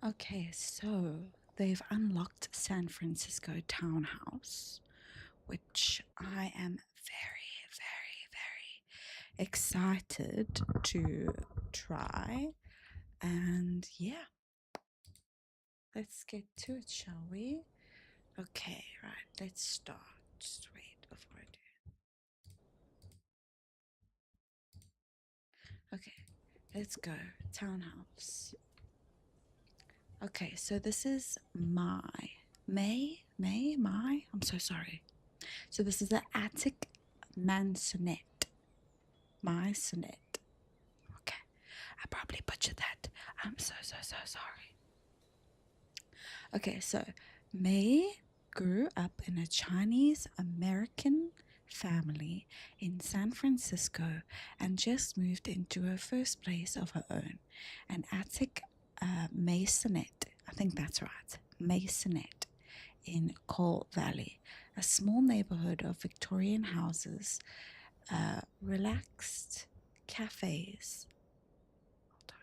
Okay, so they've unlocked San Francisco Townhouse, which I am very, very, very excited to try. And yeah, let's get to it, shall we? Okay, right, let's start. Just wait before I do. Okay, let's go. Townhouse. Okay, so this is my. I'm so sorry. So this is the attic mansonette. My sonette. Okay, I probably butchered that. I'm so sorry. Okay, so May grew up in a Chinese American family in San Francisco and just moved into her first place of her own, an attic masonette. I think that's right, masonette in Coal Valley, a small neighborhood of Victorian houses, relaxed cafes. Hold on.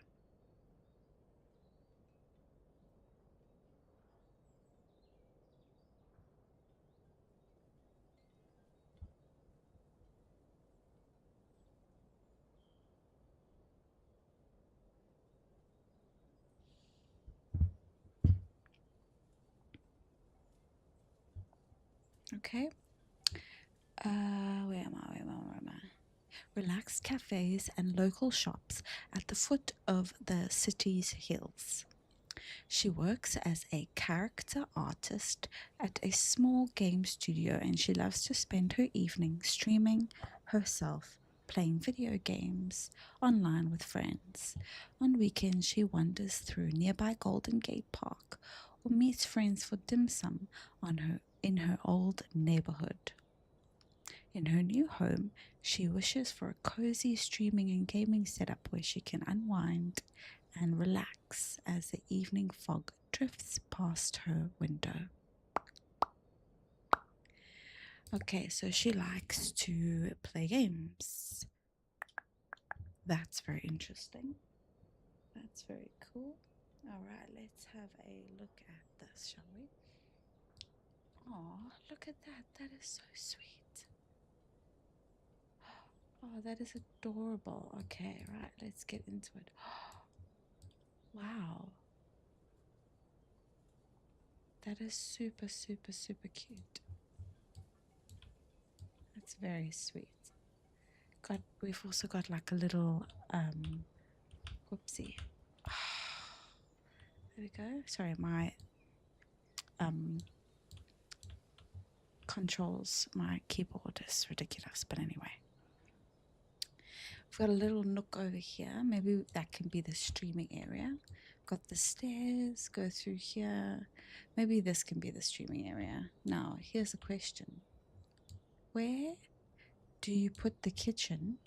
Okay. Where am I? Where am I? Relaxed cafes and local shops at the foot of the city's hills. She works as a character artist at a small game studio, and she loves to spend her evenings streaming herself playing video games online with friends. On weekends, she wanders through nearby Golden Gate Park or meets friends for dim sum in her old neighborhood. In her new home, she wishes for a cozy streaming and gaming setup where she can unwind and relax as the evening fog drifts past her window. Okay, so she likes to play games. That's very interesting. That's very cool. All right, let's have a look at this, shall we? Oh, look at that. That is so sweet. Oh, that is adorable. Okay, right, let's get into it. Wow. That is super cute. That's very sweet. We've also got like a little whoopsie. There we go. Sorry, my controls, my keyboard is ridiculous, but anyway. We've got a little nook over here. Maybe that can be the streaming area. Got the stairs, go through here. Maybe this can be the streaming area. Now, here's a question. Where do you put the kitchen?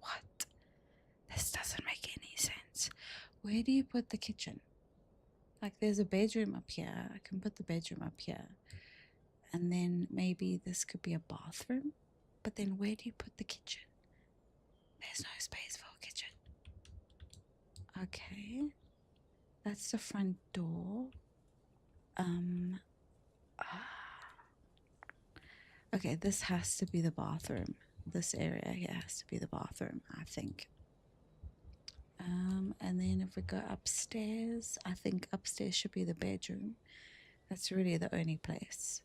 What? This doesn't make any sense. Where do you put the kitchen? Like, there's a bedroom up here. I can put the bedroom up here. And then maybe this could be a bathroom. But then where do you put the kitchen? There's no space for a kitchen. Okay. That's the front door. Okay, this has to be the bathroom. This area here has to be the bathroom, I think. And then if we go upstairs, I think upstairs should be the bedroom. That's really the only place.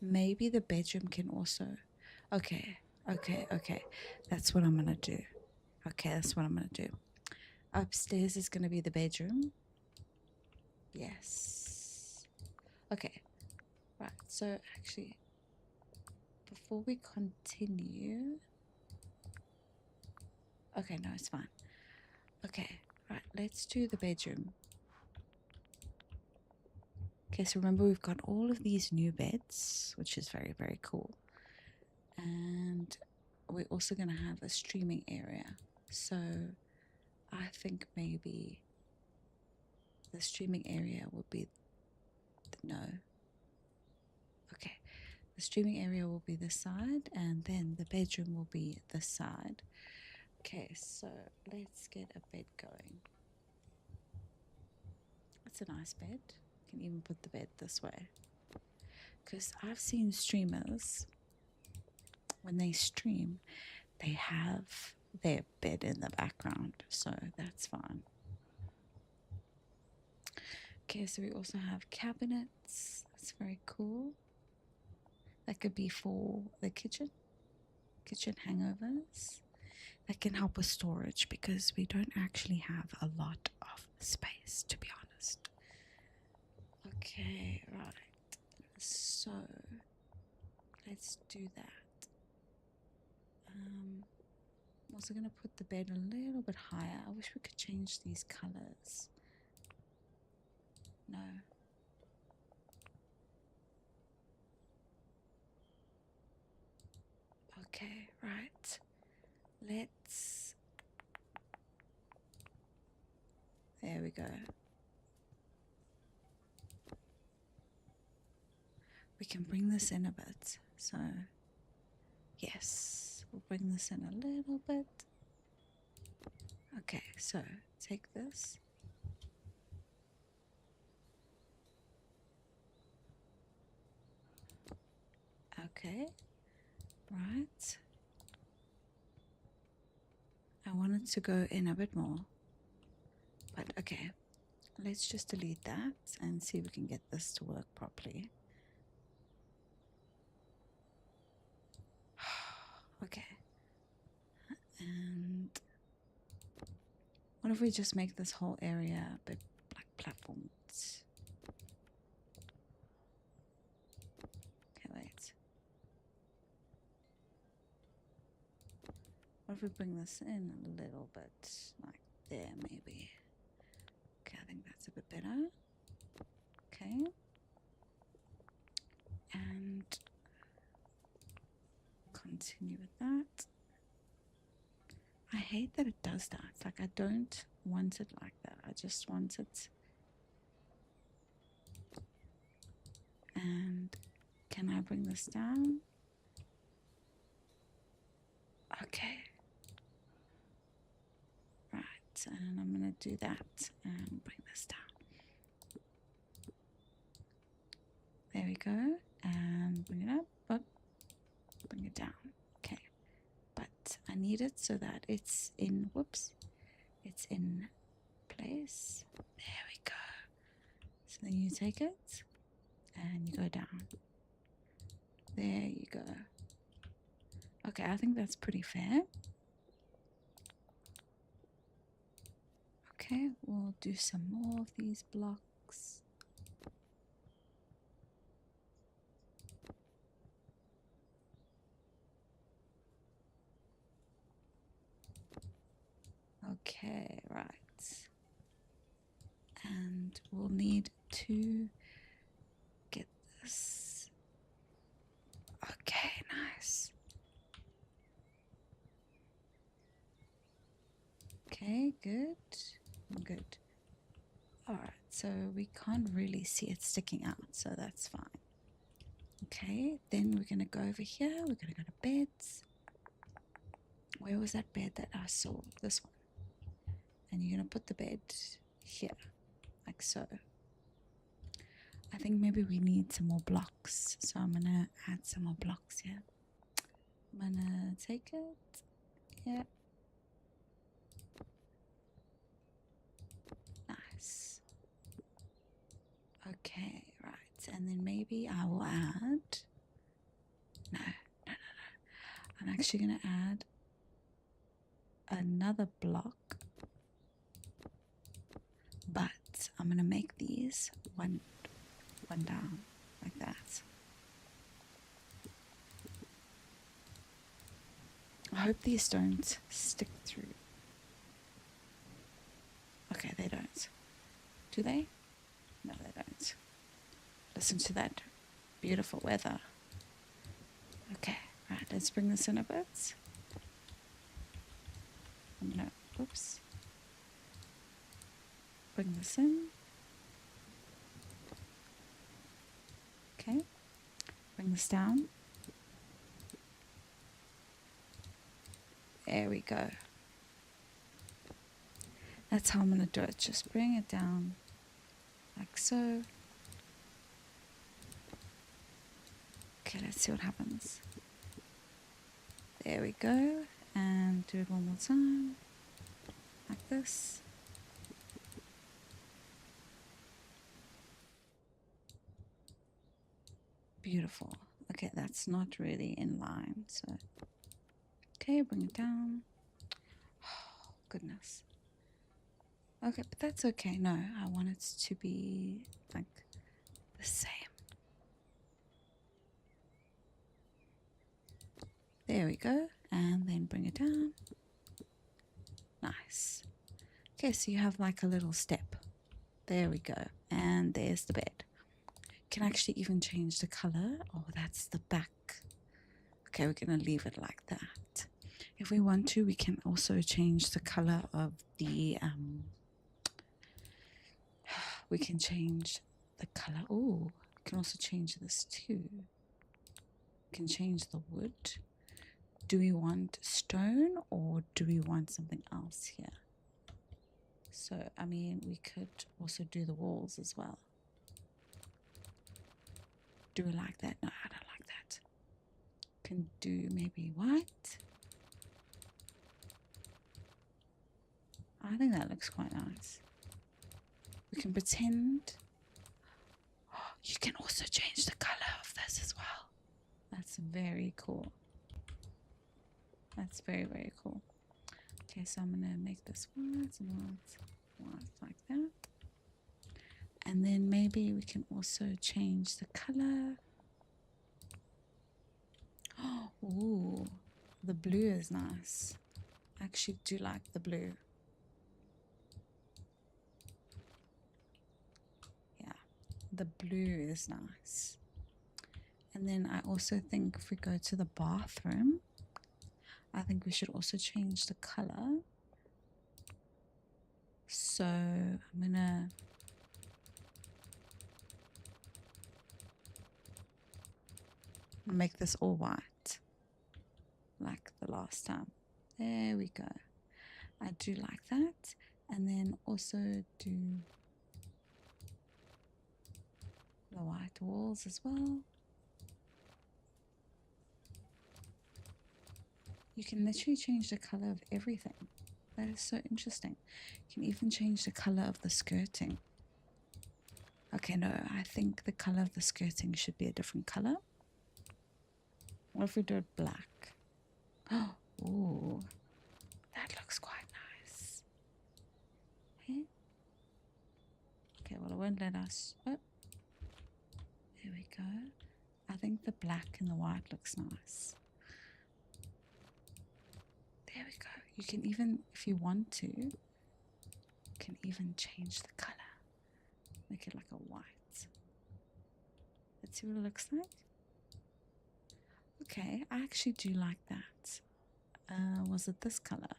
Maybe the bedroom can also. Okay. That's what I'm going to do. Okay, that's what I'm going to do. Upstairs is going to be the bedroom. Yes. Okay. Right. So actually, before we continue. Okay, no, it's fine. Okay. Right. Let's do the bedroom. Okay, so remember we've got all of these new beds, which is very, very cool. And we're also going to have a streaming area. So I think maybe the streaming area would be no. Okay, The streaming area will be this side, and then the bedroom will be this side. Okay, so let's get a bed going. That's a nice bed. You can even put the bed this way. Because I've seen streamers, when they stream, they have their bed in the background, so that's fine. Okay, so we also have cabinets. That's very cool. That could be for the kitchen hangovers. That can help with storage because we don't actually have a lot of space, to be honest. Okay, right. So let's do that. I'm also going to put the bed a little bit higher. I wish we could change these colors. No. Okay, right. Let's... There we go. We can bring this in a bit. So, yes, we'll bring this in a little bit. Okay, so take this. Okay, right. I wanted to go in a bit more, but okay. Let's just delete that and see if we can get this to work properly. Okay. And what if we just make this whole area a bit like platforms? Okay, wait. What if we bring this in a little bit, like there maybe? Okay, I think that's a bit better. Okay. And continue with that. I hate that it does that. It's like I don't want it like that. I just want it. And can I bring this down? Okay. Right, and I'm going to do that and bring this down. There we go. And bring it up, bring it down. Okay. But I need it so that it's in, whoops, it's in place. There we go. So then you take it and you go down. There you go. Okay, I think that's pretty fair. Okay, we'll do some more of these blocks. Okay, right. And we'll need to get this. Okay, nice. Okay, good. Good. Alright, so we can't really see it sticking out, so that's fine. Okay, then we're going to go over here. We're going to go to beds. Where was that bed that I saw? This one. And you're going to put the bed here, like so. I think maybe we need some more blocks, so I'm going to add some more blocks here. I'm going to take it. Yeah. Nice. Okay, right. And then maybe I will add... No. I'm actually going to add another block. But I'm going to make these one down, like that. I hope these don't stick through. Okay, they don't. Do they? No, they don't. Listen to that beautiful weather. Okay, right, let's bring this in a bit. I'm gonna, oops. Bring this in. Okay, Bring this down. There we go. That's how I'm going to do it. Just bring it down like so. Okay, let's see what happens. There we go. And do it one more time. Like this. Beautiful. Okay, that's not really in line. So, okay, bring it down. Oh, goodness. Okay, but that's okay. No, I want it to be like the same. There we go. And then bring it down. Nice. Okay, so you have like a little step. There we go. And there's the bed. Can actually even change the color. Oh, that's the back. Okay, we're going to leave it like that. If we want to, we can also change the color of the we can change the color. Oh, we can also change this too. We can change the wood. Do we want stone or do we want something else here? So, I mean, we could also do the walls as well. Do we like that? No, I don't like that. Can do maybe white. I think that looks quite nice. We can pretend. Oh, you can also change the color of this as well. That's very cool. That's very, very cool. Okay, so I'm going to make this white and white like that. And then maybe we can also change the color. Oh, ooh, the blue is nice. I actually do like the blue. Yeah, the blue is nice. And then I also think if we go to the bathroom, I think we should also change the color. So I'm gonna make this all white like the last time. There we go. I do like that. And then also do the white walls as well. You can literally change the color of everything. That is so interesting. You can even change the color of the skirting. Okay, no, I think the color of the skirting should be a different color. What if we do it black? Oh, ooh, that looks quite nice. Okay. Okay, well, it won't let us. Oh, there we go. I think the black and the white looks nice. There we go. You can even, if you want to, you can even change the color. Make it like a white. Let's see what it looks like. Okay, I actually do like that. Was it this color?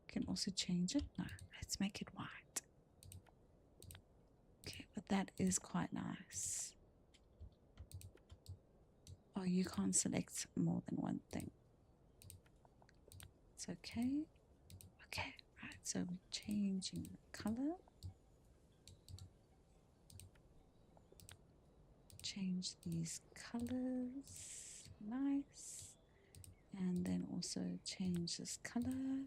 You can also change it. No, let's make it white. Okay, but that is quite nice. Oh, you can't select more than one thing. It's okay. Okay, right, so we're changing the color. Change these colors. Nice. And then also change this color.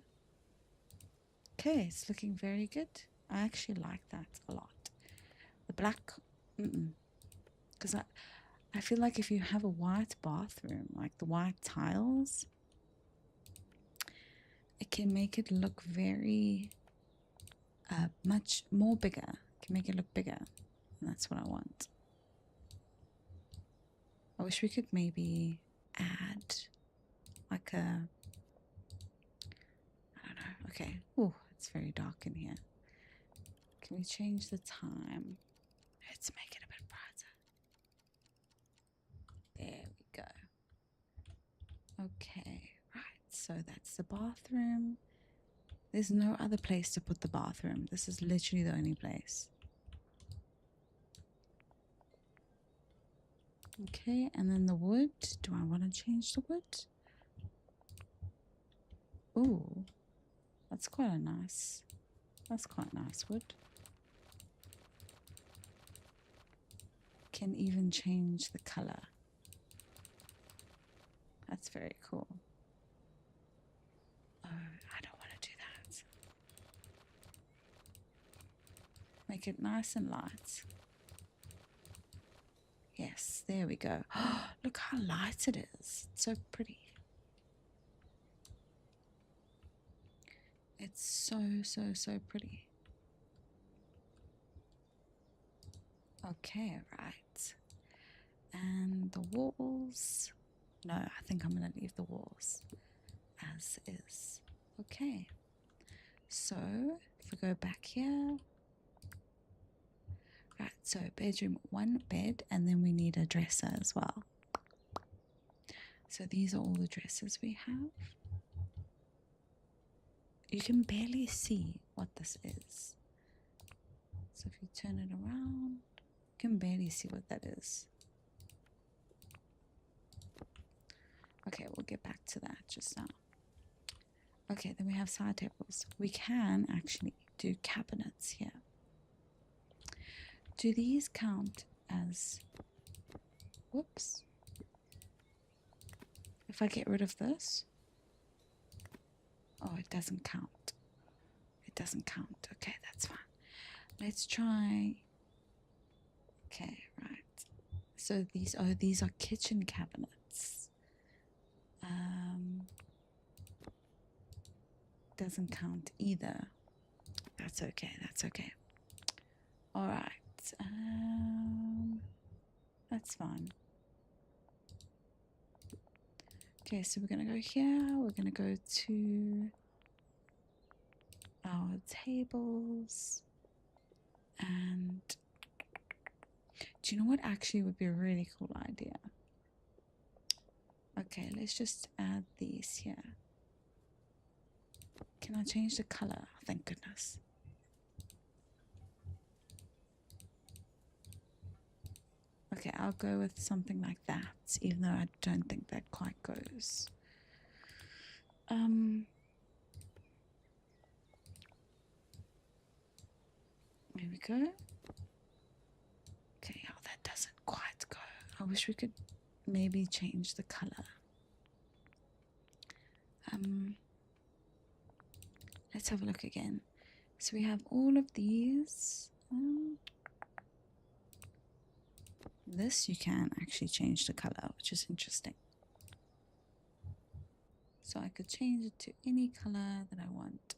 Okay, it's looking very good. I actually like that a lot. The black, because I feel like if you have a white bathroom, like the white tiles, it can make it look very, much more bigger. It can make it look bigger, and that's what I want. I wish we could maybe add like a, I don't know, okay. Oh, it's very dark in here. Can we change the time? Let's make it a bit brighter. There we go. Okay, right, so that's the bathroom. There's no other place to put the bathroom. This is literally the only place. Okay, and then the wood. Do I want to change the wood? Ooh, that's quite a nice. That's quite nice wood. Can even change the color. That's very cool. Oh, I don't want to do that. Make it nice and light. Yes, there we go. Look how light it is. It's so pretty. It's so pretty. Okay, right. And the walls. No, I think I'm going to leave the walls as is. Okay. So, if we go back here. Right, so bedroom, 1 bed, and then we need a dresser as well. So these are all the dressers we have. You can barely see what this is. So if you turn it around, you can barely see what that is. Okay, we'll get back to that just now. Okay, then we have side tables. We can actually do cabinets here. Do these count as, whoops. If I get rid of this, oh, it doesn't count. It doesn't count. Okay, that's fine. Let's try. Okay, right. So these are kitchen cabinets. Doesn't count either. That's okay. That's okay. All right. That's fine. Okay, so we're gonna go here. We're gonna go to our tables, and do you know what actually would be a really cool idea? Okay, let's just add these here. Can I change the color? Thank goodness. Okay, I'll go with something like that, even though I don't think that quite goes. There we go. Okay, oh, that doesn't quite go. I wish we could maybe change the color. Let's have a look again. So we have all of these. This you can actually change the color, which is interesting. So I could change it to any color that I want.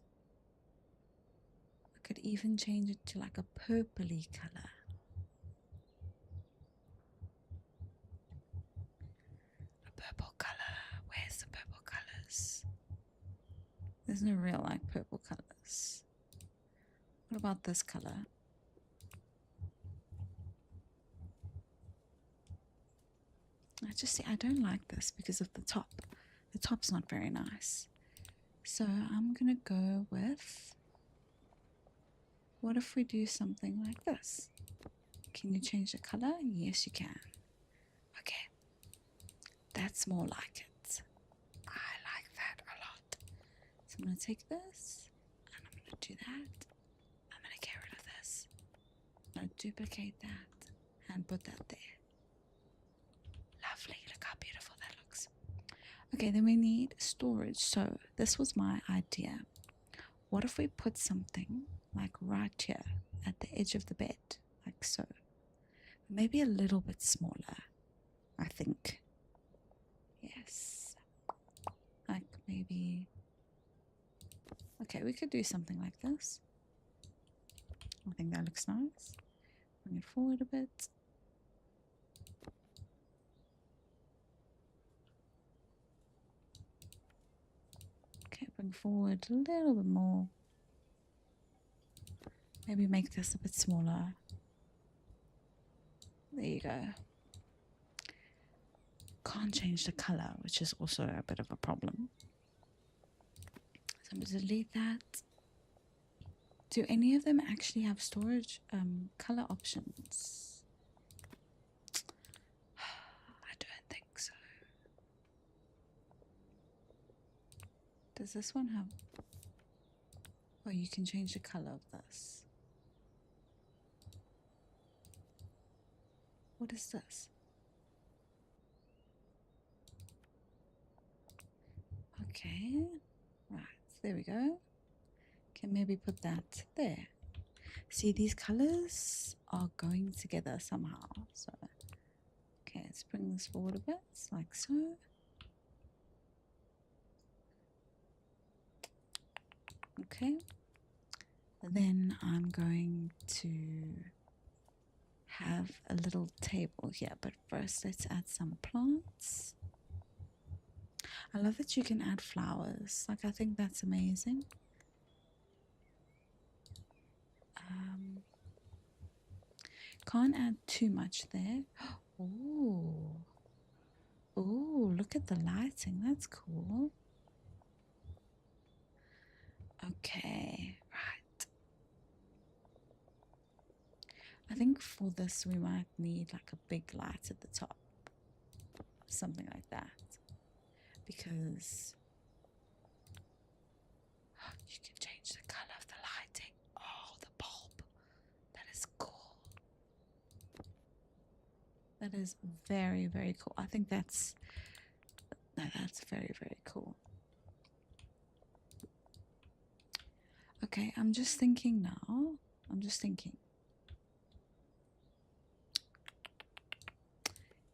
I could even change it to like a purpley color. A purple color. Where's the purple colors? There's no real like purple colors. What about this color? I don't like this because of the top. The top's not very nice. So I'm gonna go with, what if we do something like this? Can you change the color? Yes, you can. Okay, that's more like it. I like that a lot. So I'm gonna take this and I'm gonna do that. I'm gonna get rid of this. I'm gonna duplicate that and put that there. Lovely, look how beautiful that looks. Okay, then we need storage. So this was my idea. What if we put something like right here at the edge of the bed, like so? Maybe a little bit smaller, I think. Yes. Like maybe, okay, we could do something like this. I think that looks nice. Bring it forward a bit. Okay, bring forward a little bit more. Maybe make this a bit smaller. There you go. Can't change the color, which is also a bit of a problem. So I'm going to delete that. Do any of them actually have storage color options? Does this one have... Oh, you can change the color of this. What is this? Okay. Right, there we go. Can maybe put that there. See, these colors are going together somehow. So, okay, let's bring this forward a bit, like so. Okay. Then I'm going to have a little table here, but first let's add some plants. I love that you can add flowers. Like, I think that's amazing. Can't add too much there. Oh, oh, look at the lighting. That's cool. Okay, right. I think for this we might need like a big light at the top. Something like that. Because you can change the color of the lighting. Oh, the bulb. That is cool. That is very, very cool. I think that's very, very cool. Okay, I'm just thinking now.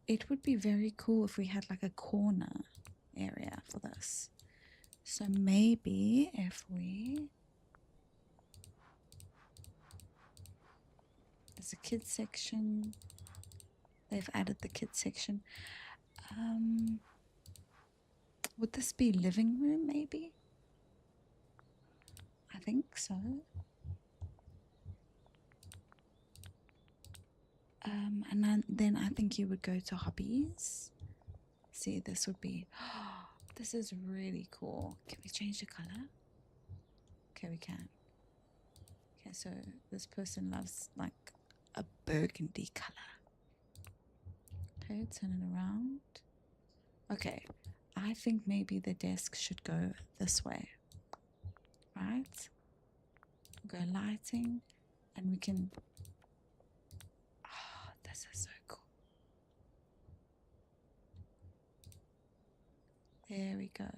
It would be very cool if we had like a corner area for this. So maybe if there's a kids section. They've added the kids section. Would this be living room maybe? I think so. And then I think you would go to hobbies. See, this would be... this is really cool. Can we change the color? Okay, we can. Okay, so this person loves like a burgundy color. Okay, turn it around. Okay, I think maybe the desk should go this way. Right? Go lighting, and we can... Oh, this is so cool. There we go.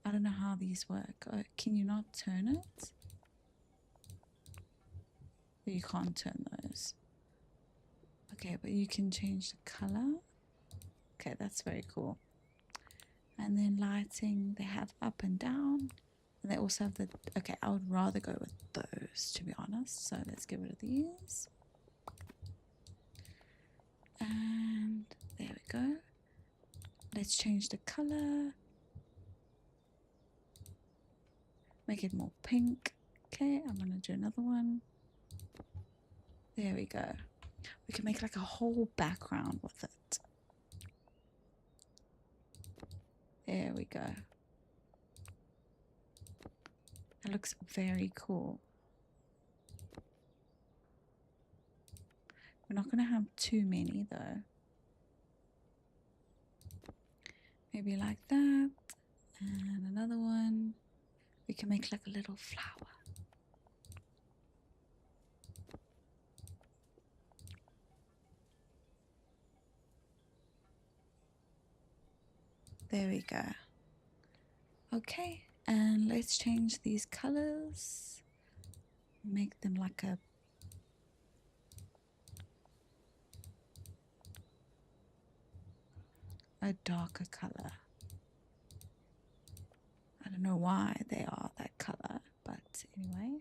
I don't know how these work. Oh, can you not turn it? You can't turn those. Okay, but you can change the color. Okay, that's very cool. And then lighting, they have up and down. And they also have the... Okay, I would rather go with those, to be honest. So let's get rid of these. And there we go. Let's change the color. Make it more pink. Okay, I'm going to do another one. There we go. We can make like a whole background with it. There we go. That looks very cool. We're not going to have too many though. Maybe like that. And another one. We can make like a little flower. There we go. Okay, and let's change these colors. Make them like a darker color. I don't know why they are that color, but anyway.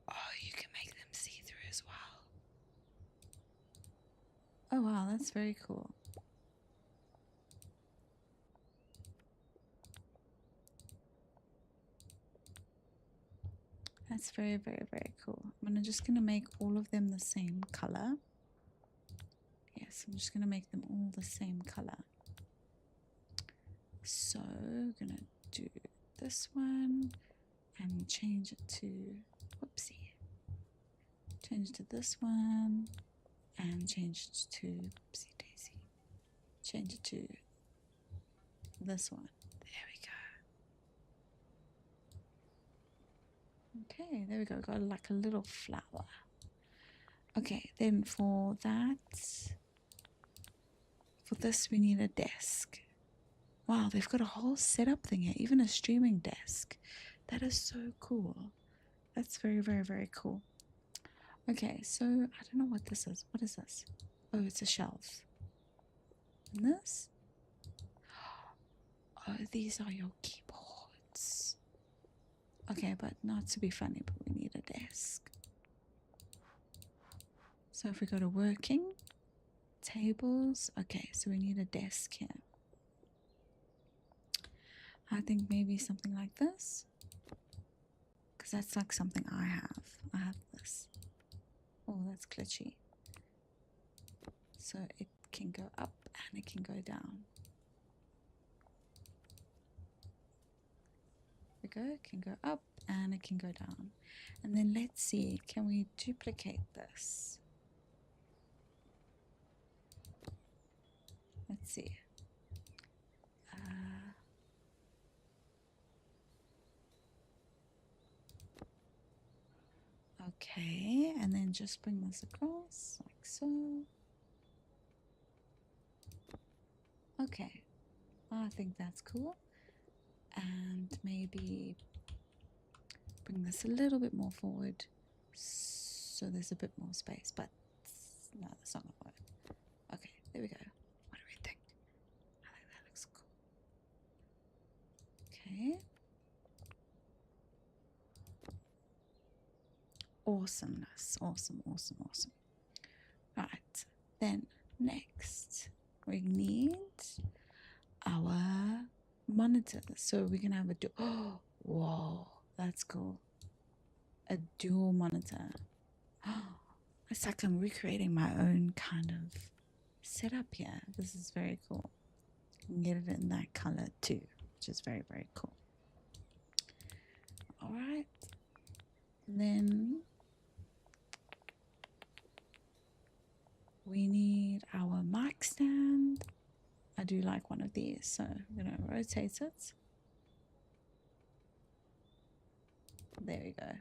Oh, you can make them see-through as well. Oh wow, that's very cool. That's very, very, very cool. I'm just going to make all of them the same color. Yes, I'm just going to make them all the same color. So, I'm going to do this one and change it to, whoopsie, change to this one and and change it to, oopsie daisy, change it to this one. There we go. Okay, there we go. Got like a little flower. Okay, then for this we need a desk. Wow, they've got a whole setup thing here, even a streaming desk. That is so cool. That's very, very, very cool. Okay, so I don't know what this is. What is this? Oh, it's a shelf. And this? Oh, these are your keyboards. Okay, but not to be funny, but we need a desk. So if we go to working, tables, okay, so we need a desk here. I think maybe something like this, because that's like something I have. I have this. Oh, that's glitchy. So it can go up and it can go down. There we go, it can go up and it can go down. And then let's see, can we duplicate this? Let's see. Okay, and then just bring this across like so. Okay, I think that's cool. And maybe bring this a little bit more forward so there's a bit more space, but no, that's not gonna work. Okay, there we go. What do we think? I think that looks cool. Okay. Awesomeness. Awesome, awesome, awesome. Right, then next we need our monitor. So we can have a oh, whoa, that's cool. A dual monitor. Oh, it's like I'm recreating my own kind of setup here. This is very cool. You can get it in that color too, which is very, very cool. All right. Then we need our mic stand. I do like one of these, so I'm going to rotate it. There we go.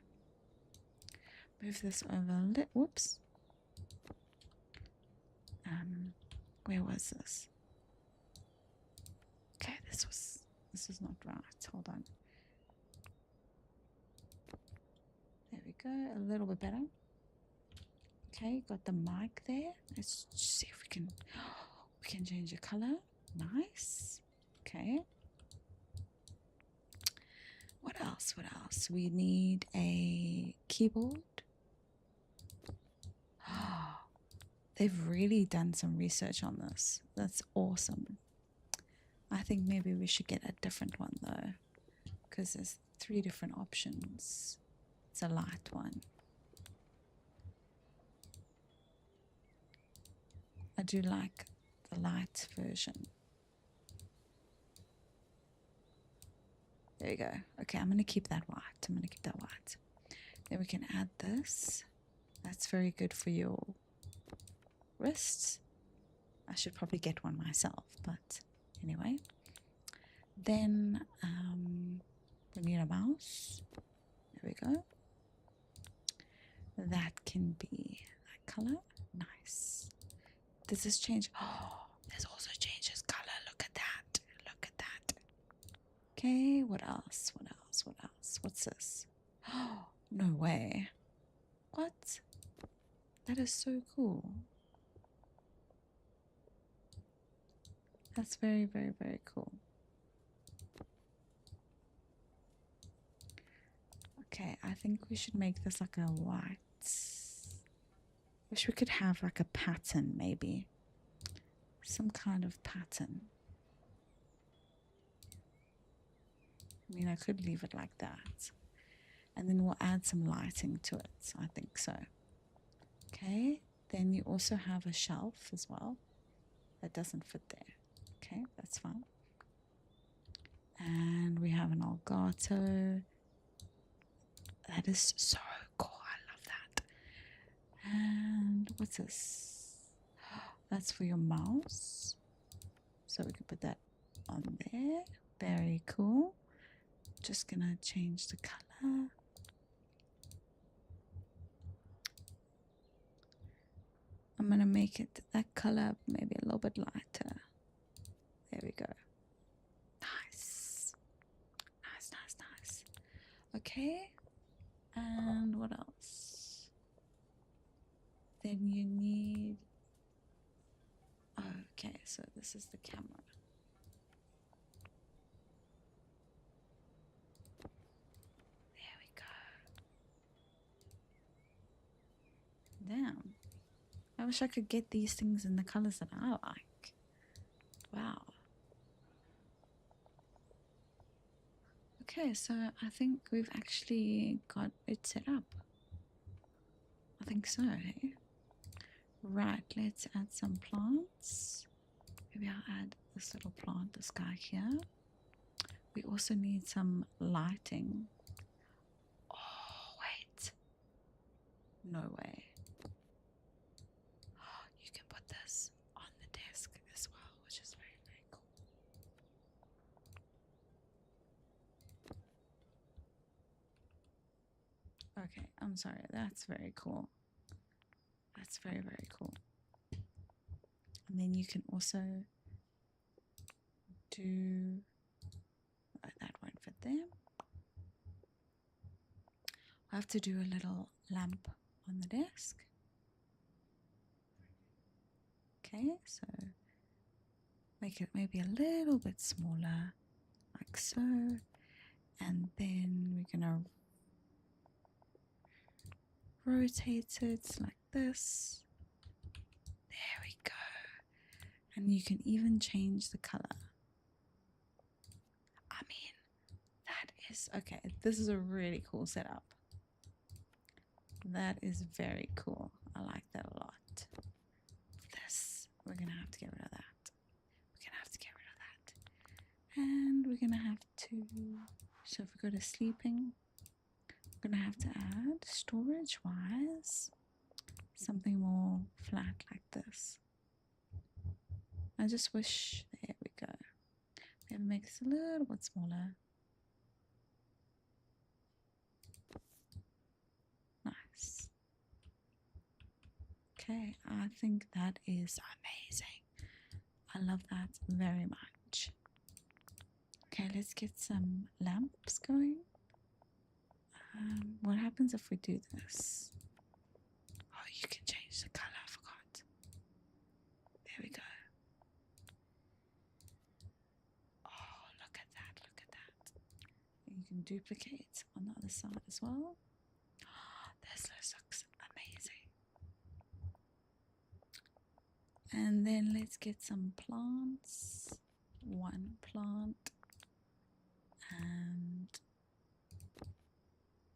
Move this over a little. Whoops. Where was this? Okay, this is not right. Hold on. There we go. A little bit better. Okay, got the mic there. Let's see if we can change the color. Nice. Okay. What else? What else? We need a keyboard. They've really done some research on this. That's awesome. I think maybe we should get a different one though, because there's 3 different options. It's a light one. I do like the light version. There you go. Okay, I'm going to keep that white. I'm going to keep that white. Then we can add this. That's very good for your wrists. I should probably get one myself, but anyway. Then we need a mouse. There we go. That can be that color. Nice. Does this change? Oh, this also changes color. Look at that. Look at that. Okay, what else? What else? What else? What's this? Oh, no way. What? That is so cool. That's very, very, very cool. Okay, I think we should make this like a white. Wish we could have like a pattern, maybe. Some kind of pattern. I mean, I could leave it like that. And then we'll add some lighting to it. I think so. Okay, then you also have a shelf as well. That doesn't fit there. Okay, that's fine. And we have an Elgato. That is so cool. I love that. And what's this? That's for your mouse. So we can put that on there. Very cool. Just gonna change the color. I'm gonna make it that color maybe a little bit lighter. There we go. Nice. Nice, nice, nice. Okay. And what else? Then you need... Okay, so this is the camera. There we go. Damn. I wish I could get these things in the colors that I like. Wow. Okay, so I think we've actually got it set up. I think so, hey? Right, let's add some plants. Maybe I'll add this little plant, this guy here. We also need some lighting. Oh, wait. No way. You can put this on the desk as well, which is very, very cool. Okay, I'm sorry. That's very cool. That's very, very cool. And then you can also do... that won't fit there. I have to do a little lamp on the desk. Okay, so make it maybe a little bit smaller, like so. And then we're gonna rotate it like this. There we go. And you can even change the color. I mean, that is... okay, this is a really cool setup. That is very cool. I like that a lot. This, we're gonna have to get rid of that. We're gonna have to get rid of that. And we're gonna have to... so if we go to sleeping, we're gonna have to add, storage wise, something more flat like this. I just wish... there we go. Maybe make this a little bit smaller. Nice. Okay, I think that is amazing. I love that very much. Okay, let's get some lamps going. What happens if we do this? Oh, you can change the color, I forgot. There we go. Oh, look at that, look at that. And you can duplicate on the other side as well. This looks amazing. And then let's get some plants. One plant. And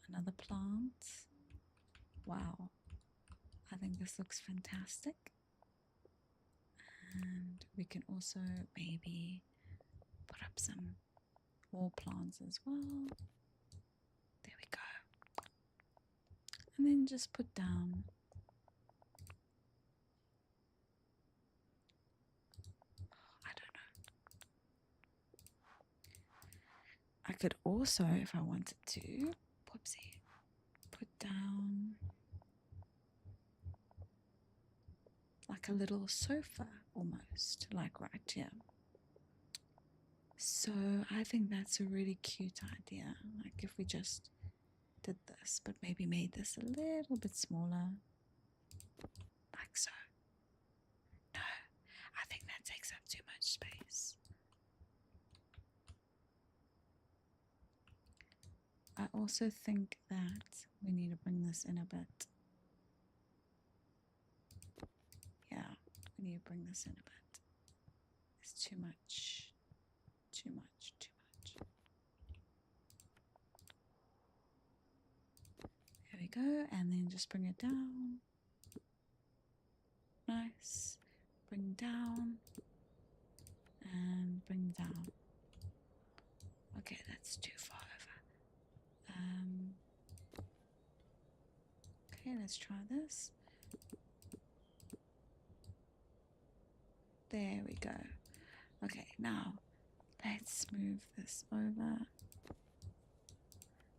another plant. Wow. I think this looks fantastic. And we can also maybe put up some more plants as well. There we go. And then just put down... I don't know. I could also, if I wanted to, whoopsie, put down like a little sofa almost, like right here. So I think that's a really cute idea. Like if we just did this, but maybe made this a little bit smaller, like so. No, I think that takes up too much space. I also think that we need to bring this in a bit. Yeah, we need to bring this in a bit. It's too much, too much, too much. There we go, and then just bring it down. Nice. Bring down. And bring down. Okay, that's too far over. Okay, let's try this. There we go. Okay, now let's move this over.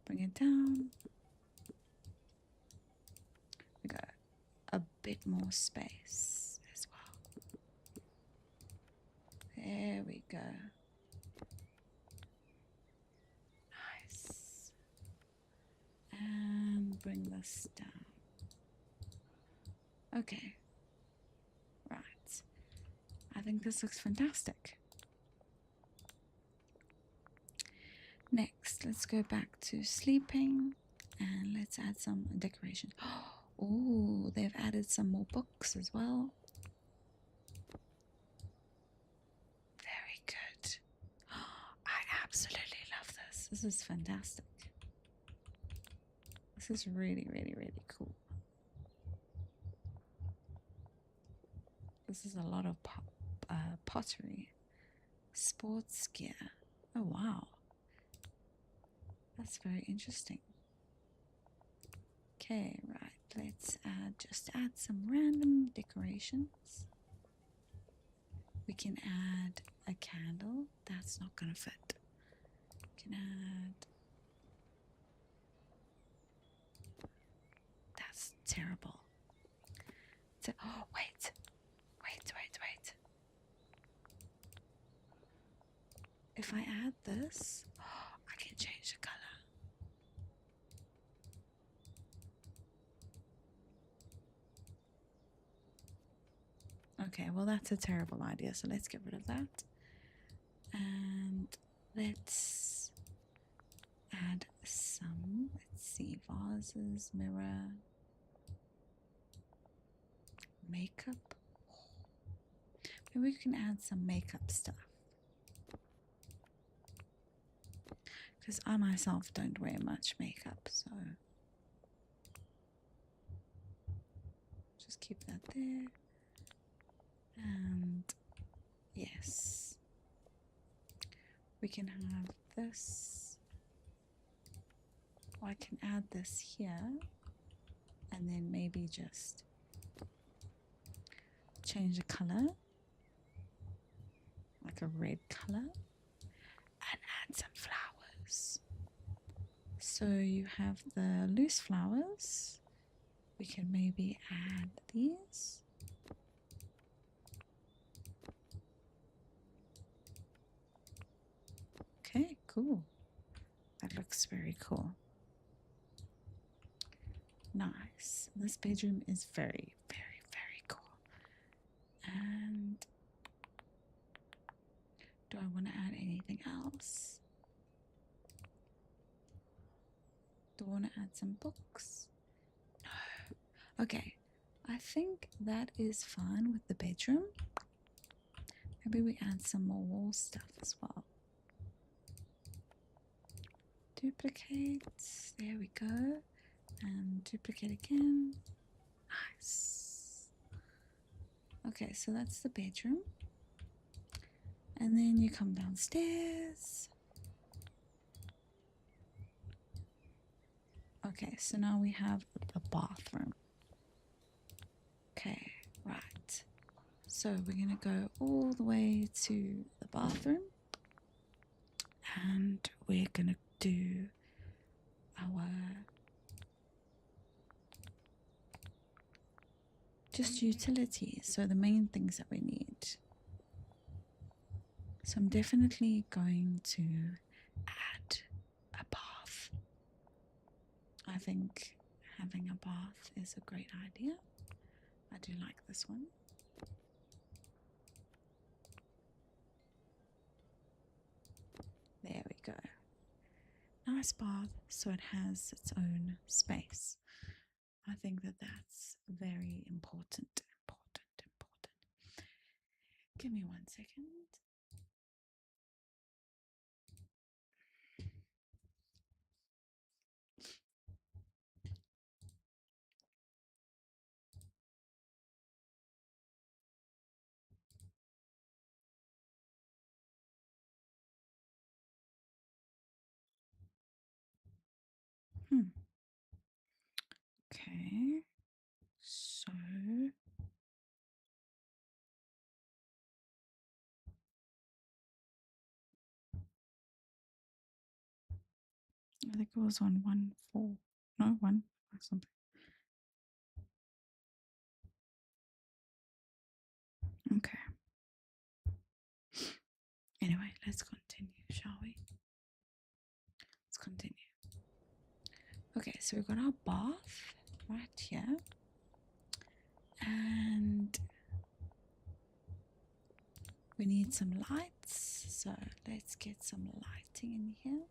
Bring it down. We got a bit more space as well. There we go. Nice. And bring this down. Okay. Right. I think this looks fantastic. Next, let's go back to sleeping and let's add some decoration. Oh, they've added some more books as well. Very good. I absolutely love this. This is fantastic. This is really, really, really cool. This is a lot of pottery. Sports gear. Oh, wow. That's very interesting. Okay, right. Let's just add some random decorations. We can add a candle. That's not going to fit. We can add... That's terrible. Oh, wait. Wait. If I add this, I can change the color. Okay, well that's a terrible idea, so let's get rid of that. And let's add some, let's see, vases, mirror, makeup. Maybe we can add some makeup stuff. Because I myself don't wear much makeup, so just keep that there. And yes, we can have this. Or I can add this here and then maybe just change the color, like a red color, and add some flowers. So you have the loose flowers. We can maybe add these. Okay, cool. That looks very cool. Nice. This bedroom is very, very, very cool. And do I want to add anything else? Do I want to add some books? No. Okay. I think that is fine with the bedroom. Maybe we add some more wall stuff as well. Duplicate. There we go. And duplicate again. Nice. Okay, so that's the bedroom. And then you come downstairs. Okay, so now we have the bathroom. Okay, right. So we're going to go all the way to the bathroom. And we're going to do our just utilities, so the main things that we need. So I'm definitely going to add a bath. I think having a bath is a great idea. I do like this one. There we go. Nice bath, so it has its own space. I think that that's very important. Give me 1 second. Okay, so I think it was on 1-4. No, 1 or something. Okay. Anyway, let's continue, shall we? Let's continue. Okay, so we've got our bath right here. And we need some lights. So let's get some lighting in here.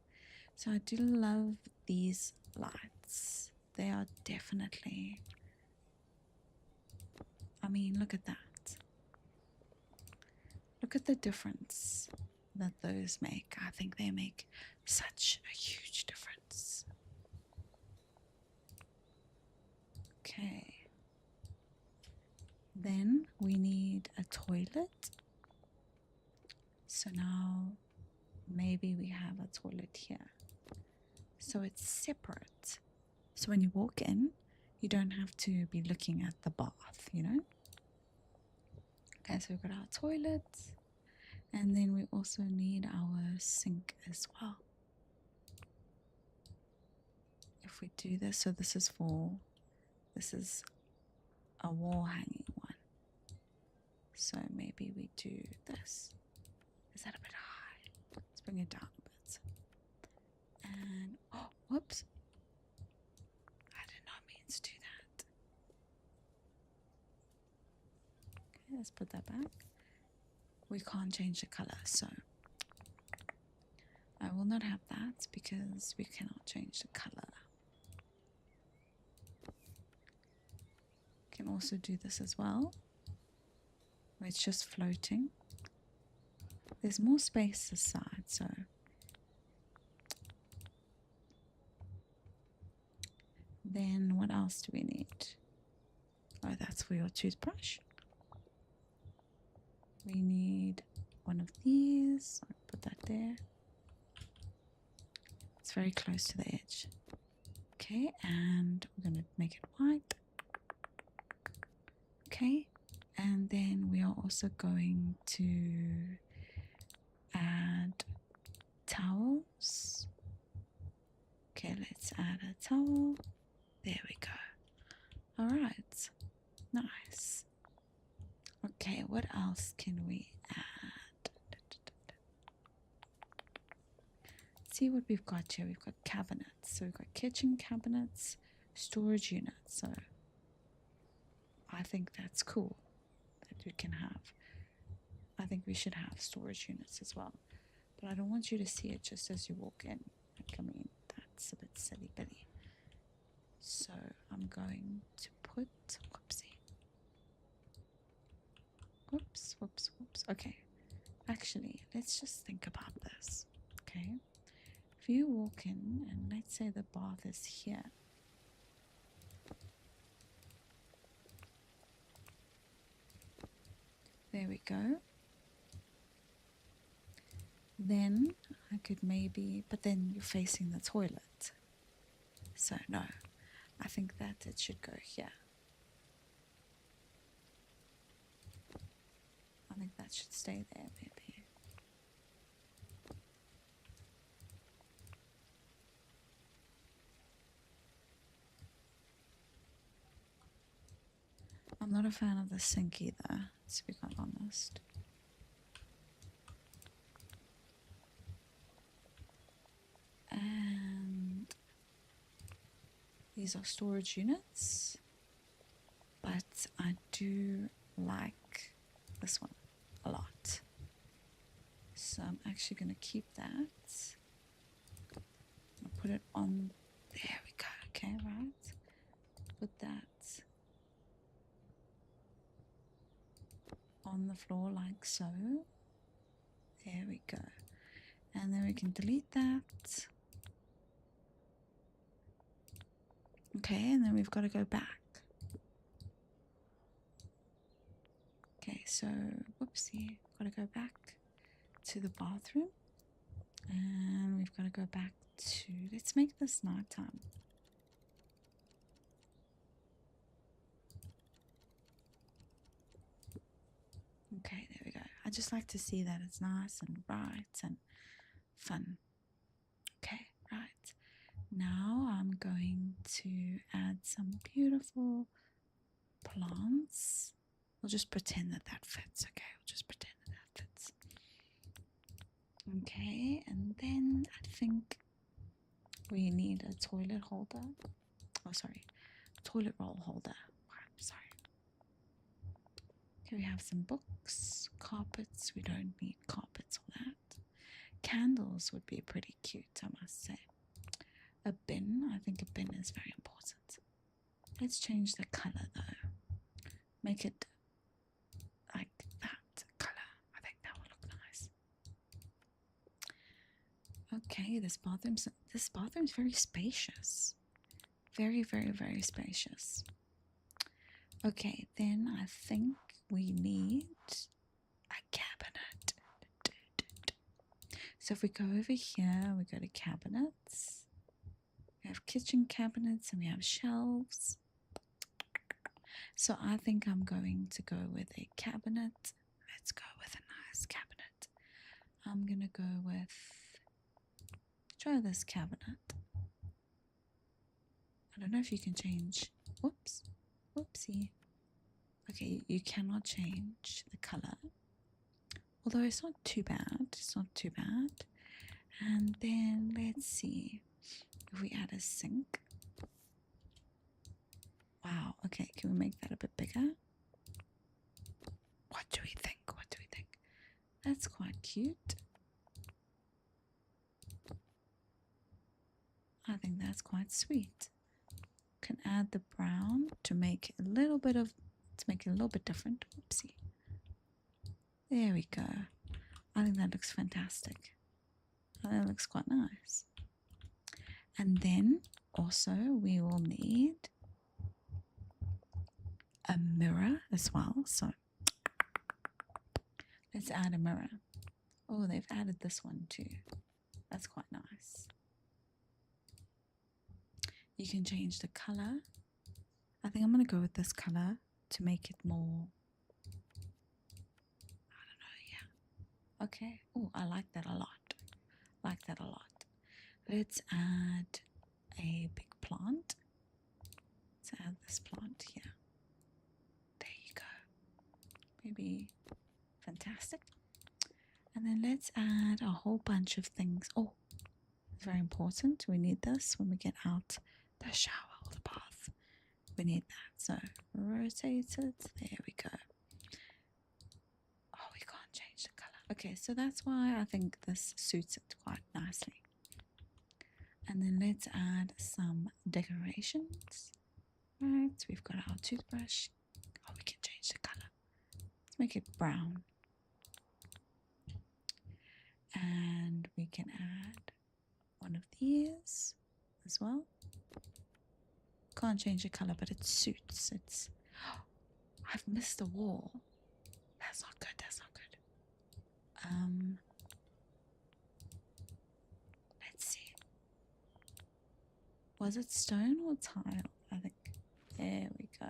So I do love these lights. They are definitely, I mean, look at that. Look at the difference that those make. I think they make such a huge difference. Okay. Then we need a toilet. So now maybe we have a toilet here. So it's separate. So when you walk in, you don't have to be looking at the bath, you know? Okay, so we've got our toilet. And then we also need our sink as well. If we do this, so this is a wall hanging one. So maybe we do this. Is that a bit high? Let's bring it down a bit. And, oh, whoops. I did not mean to do that. Okay, let's put that back. We can't change the color, so I will not have that because we cannot change the color. Can also do this as well, where it's just floating. There's more space this side, so then what else do we need? Oh, that's for your toothbrush. We need one of these. I'll put that there. It's very close to the edge. Okay, and we're going to make it white. Okay, and then we are also going to add towels. Okay, let's add a towel. There we go. All right, nice. Okay, what else can we add? See what we've got here. We've got cabinets. So we've got kitchen cabinets, storage units. So I think that's cool that you can have. I think we should have storage units as well. But I don't want you to see it just as you walk in. Like, I mean, that's a bit silly billy. So I'm going to put, whoopsie. Whoops, whoops, whoops. Okay. Actually, let's just think about this. Okay. If you walk in and let's say the bath is here. There we go. Then I could maybe, but then you're facing the toilet. So no, I think that it should go here. I think that should stay there maybe. I'm not a fan of the sink either, to be quite honest. And these are storage units, but I do like this one a lot. So I'm actually going to keep that. I'll put it on, there we go, okay, right? Put that on the floor like so. There we go. And then we can delete that. Okay, and then we've got to go back. Okay, so, whoopsie, got to go back to the bathroom. And we've got to go back to, let's make this nighttime. Okay, there we go. I just like to see that it's nice and bright and fun. Okay, right. Now I'm going to add some beautiful plants. We'll just pretend that that fits, okay? We'll just pretend that that fits. Okay, and then I think we need a toilet holder. Oh, sorry, toilet roll holder. Sorry. Okay, we have some books, carpets. We don't need carpets for that. Candles would be pretty cute, I must say. A bin. I think a bin is very important. Let's change the color though. Make it like that color. I think that will look nice. Okay, this bathroom's very spacious. Very, very, very spacious. Okay, then I think we need a cabinet. So if we go over here, we go to cabinets. We have kitchen cabinets and we have shelves. So I think I'm going to go with a cabinet. Let's go with a nice cabinet. I'm going to go with, try this cabinet. I don't know if you can change. Whoops. Whoopsie. Okay, you cannot change the color. Although it's not too bad. It's not too bad. And then let's see if we add a sink. Wow, okay, can we make that a bit bigger? What do we think? What do we think? That's quite cute. I think that's quite sweet. Can add the brown to make a little bit of, to make it a little bit different. Oopsie. There we go. I think that looks fantastic. That looks quite nice. And then also we will need a mirror as well. So let's add a mirror. Oh, they've added this one too. That's quite nice. You can change the color. I think I'm going to go with this color to make it more, I don't know, yeah. Okay. Oh, I like that a lot. Like that a lot. Let's add a big plant. Let's add this plant here. There you go. Maybe fantastic. And then let's add a whole bunch of things. Oh, it's very important. We need this when we get out the shower or the bath. We need that. So rotate it. There we go. Oh, we can't change the color. Okay, so that's why I think this suits it quite nicely. And then let's add some decorations. Right, we've got our toothbrush. Oh, we can change the color. Let's make it brown. And we can add one of these as well. Can't change the color, but it suits. It's, oh, I've missed a wall. That's not good. That's not good. Let's see. Was it stone or tile? I think. There we go.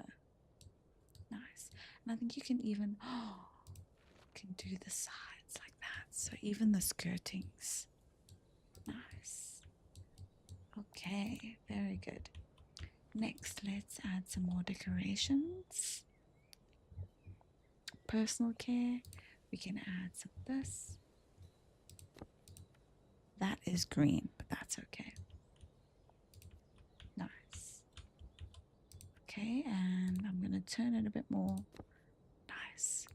Nice. And I think you can even, oh, can do the sides like that. So even the skirtings. Nice. Okay, very good. Next, let's add some more decorations. Personal care. We can add some of this. That is green, but that's okay. Nice. Okay, and I'm going to turn it a bit more. Nice.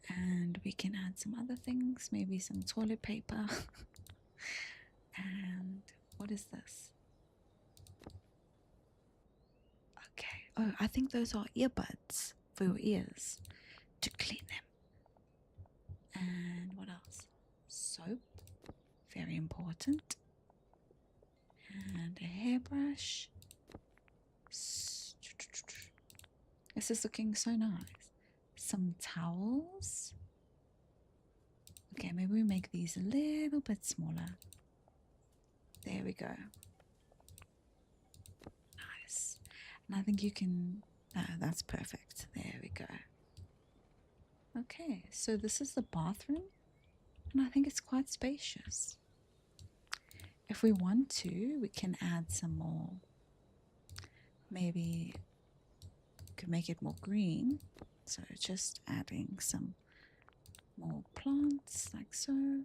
And we can add some other things, maybe some toilet paper. And what is this? Okay. Oh, I think those are earbuds for your ears to clean them. And what else? Soap. Very important. And a hairbrush. This is looking so nice. Some towels. Okay, maybe we make these a little bit smaller. There we go. Nice. And I think you can, that's perfect. There we go. Okay, so this is the bathroom. And I think it's quite spacious. if we want to, we can add some more. Maybe we could make it more green. So just adding some more plants like so. No,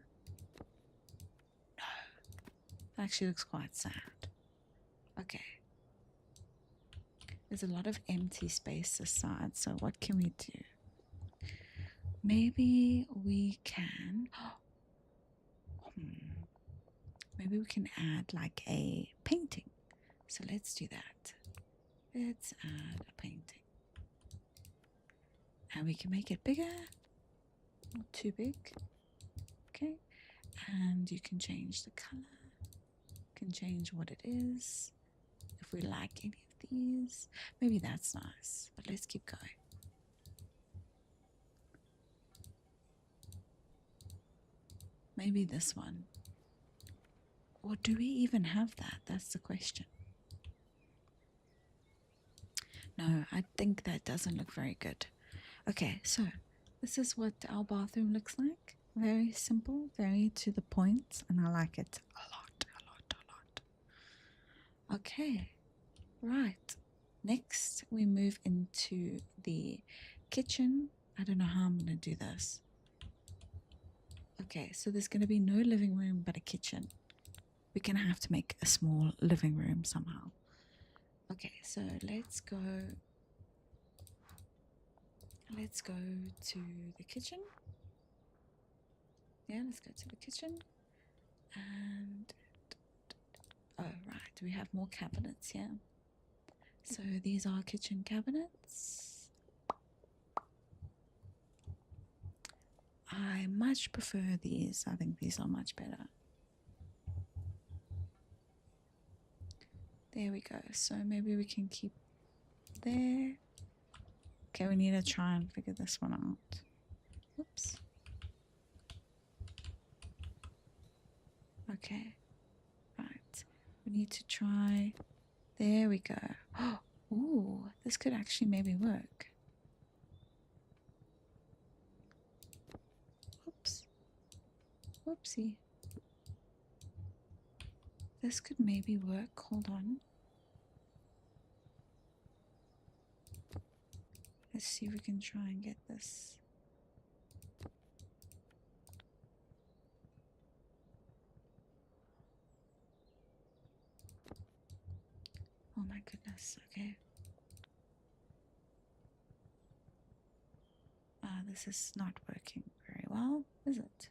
that actually looks quite sad. Okay. There's a lot of empty space aside, so what can we do? Maybe we can maybe we can add like a painting. So let's do that. Let's add a painting. And we can make it bigger, not too big. Okay. And you can change the color. You can change what it is. If we like any of these, maybe that's nice, but let's keep going. Maybe this one. Or do we even have that? That's the question. No, I think that doesn't look very good. Okay, so this is what our bathroom looks like. Very simple, very to the point, and I like it a lot, a lot, a lot. Okay, right. Next, we move into the kitchen. I don't know how I'm going to do this. Okay, so there's going to be no living room but a kitchen. We're going to have to make a small living room somehow. Okay, so let's go to the kitchen. Yeah, let's go to the kitchen. And oh, right, we have more cabinets here. So these are kitchen cabinets. I much prefer these. I think these are much better. There we go. So maybe we can keep there. Okay, we need to try and figure this one out. Oops. Okay. Right. We need to try. There we go. Oh, ooh, this could actually maybe work. Oops. Whoopsie. This could maybe work. Hold on. Let's see if we can try and get this. Oh my goodness. Okay. This is not working very well, is it?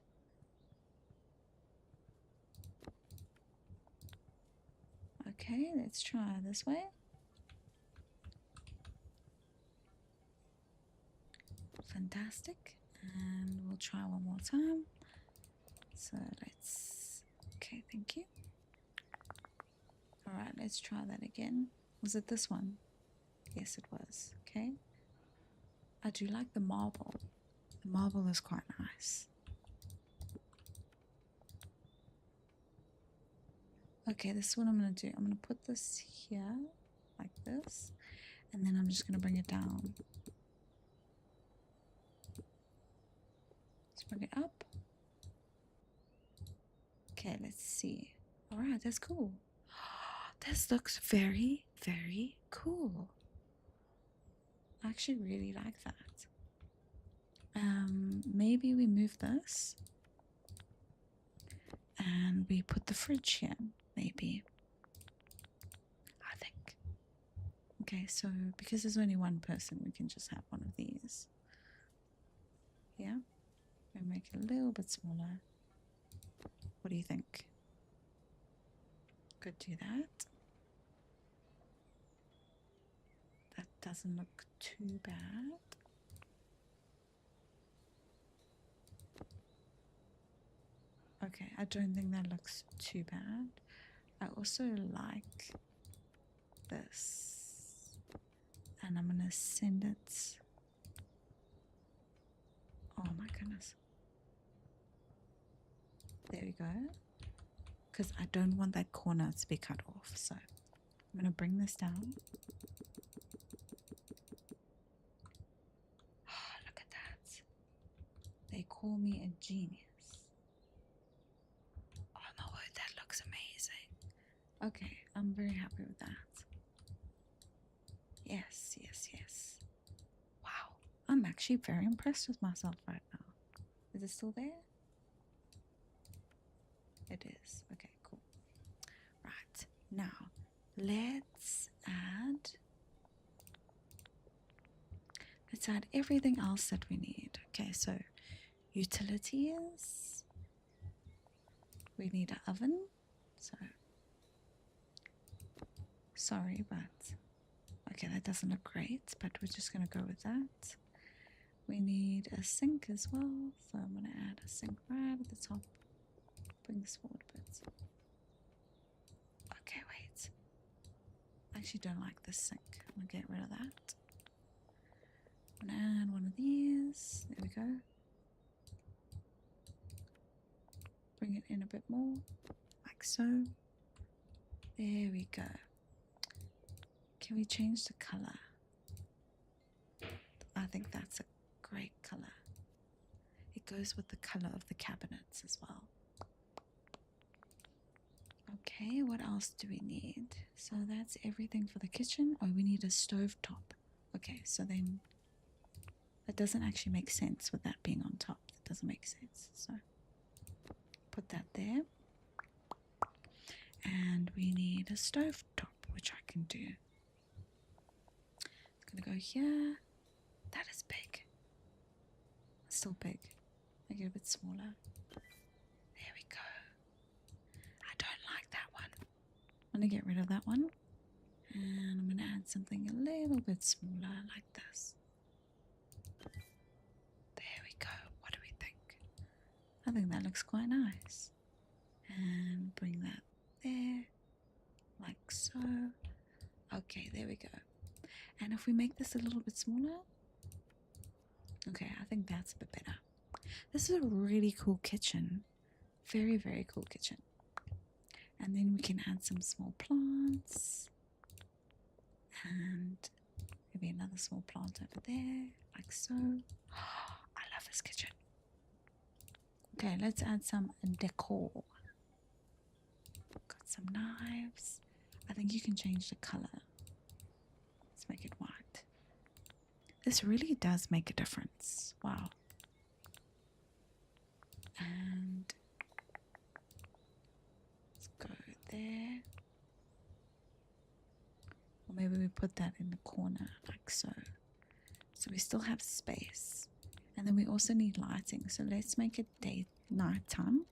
Okay, let's try this way. Fantastic. And we'll try one more time. So let's... Okay, thank you. Alright, let's try that again. Was it this one? Yes, it was. Okay. I do like the marble. The marble is quite nice. Okay, this is what I'm going to do. I'm going to put this here, like this. And then I'm just going to bring it down. Let's bring it up. Okay, let's see. Alright, that's cool. This looks very, very cool. I actually really like that. Maybe we move this. And we put the fridge here, maybe. I think. Okay, so because there's only one person, we can just have one of these. Yeah? And make it a little bit smaller. What do you think? Could do that. That doesn't look too bad. Okay, I don't think that looks too bad. I also like this. And I'm gonna send it. Oh my goodness. There we go. Because I don't want that corner to be cut off. So I'm gonna bring this down. Oh, look at that. They call me a genius. Oh my word, that looks amazing. Okay, I'm very happy with that. Yes, yes, yes. Wow, I'm actually very impressed with myself right now. Is it still there? It is. Okay, cool. Right, now let's add everything else that we need. Okay, so utilities. We need an oven. So sorry, but okay, that doesn't look great, but we're just gonna go with that. We need a sink as well, so I'm gonna add a sink right at the top. Bring this forward a bit. Okay, wait. I actually don't like this sink. I'm gonna get rid of that. I'm gonna add one of these. There we go. Bring it in a bit more, like so. There we go. Can we change the color? I think that's a great color. It goes with the color of the cabinets as well. Okay, what else do we need? So that's everything for the kitchen. Oh, we need a stove top. Okay, so then that doesn't actually make sense with that being on top. That doesn't make sense. So put that there. And we need a stove top, which I can do. It's gonna go here. That is big. Still big. Make it a bit smaller. There we go. I don't like that one. I'm gonna get rid of that one. And I'm gonna add something a little bit smaller like this. There we go. What do we think? I think that looks quite nice. And bring that there, like so. Okay, there we go. And if we make this a little bit smaller, okay, I think that's a bit better. This is a really cool kitchen. Very, very cool kitchen. And then we can add some small plants. And maybe another small plant over there, like so. I love this kitchen. Okay, let's add some decor. Got some knives. I think you can change the color. Let's make it white. This really does make a difference. Wow. And let's go there. Or maybe we put that in the corner like so. So we still have space. And then we also need lighting. So let's make it nighttime.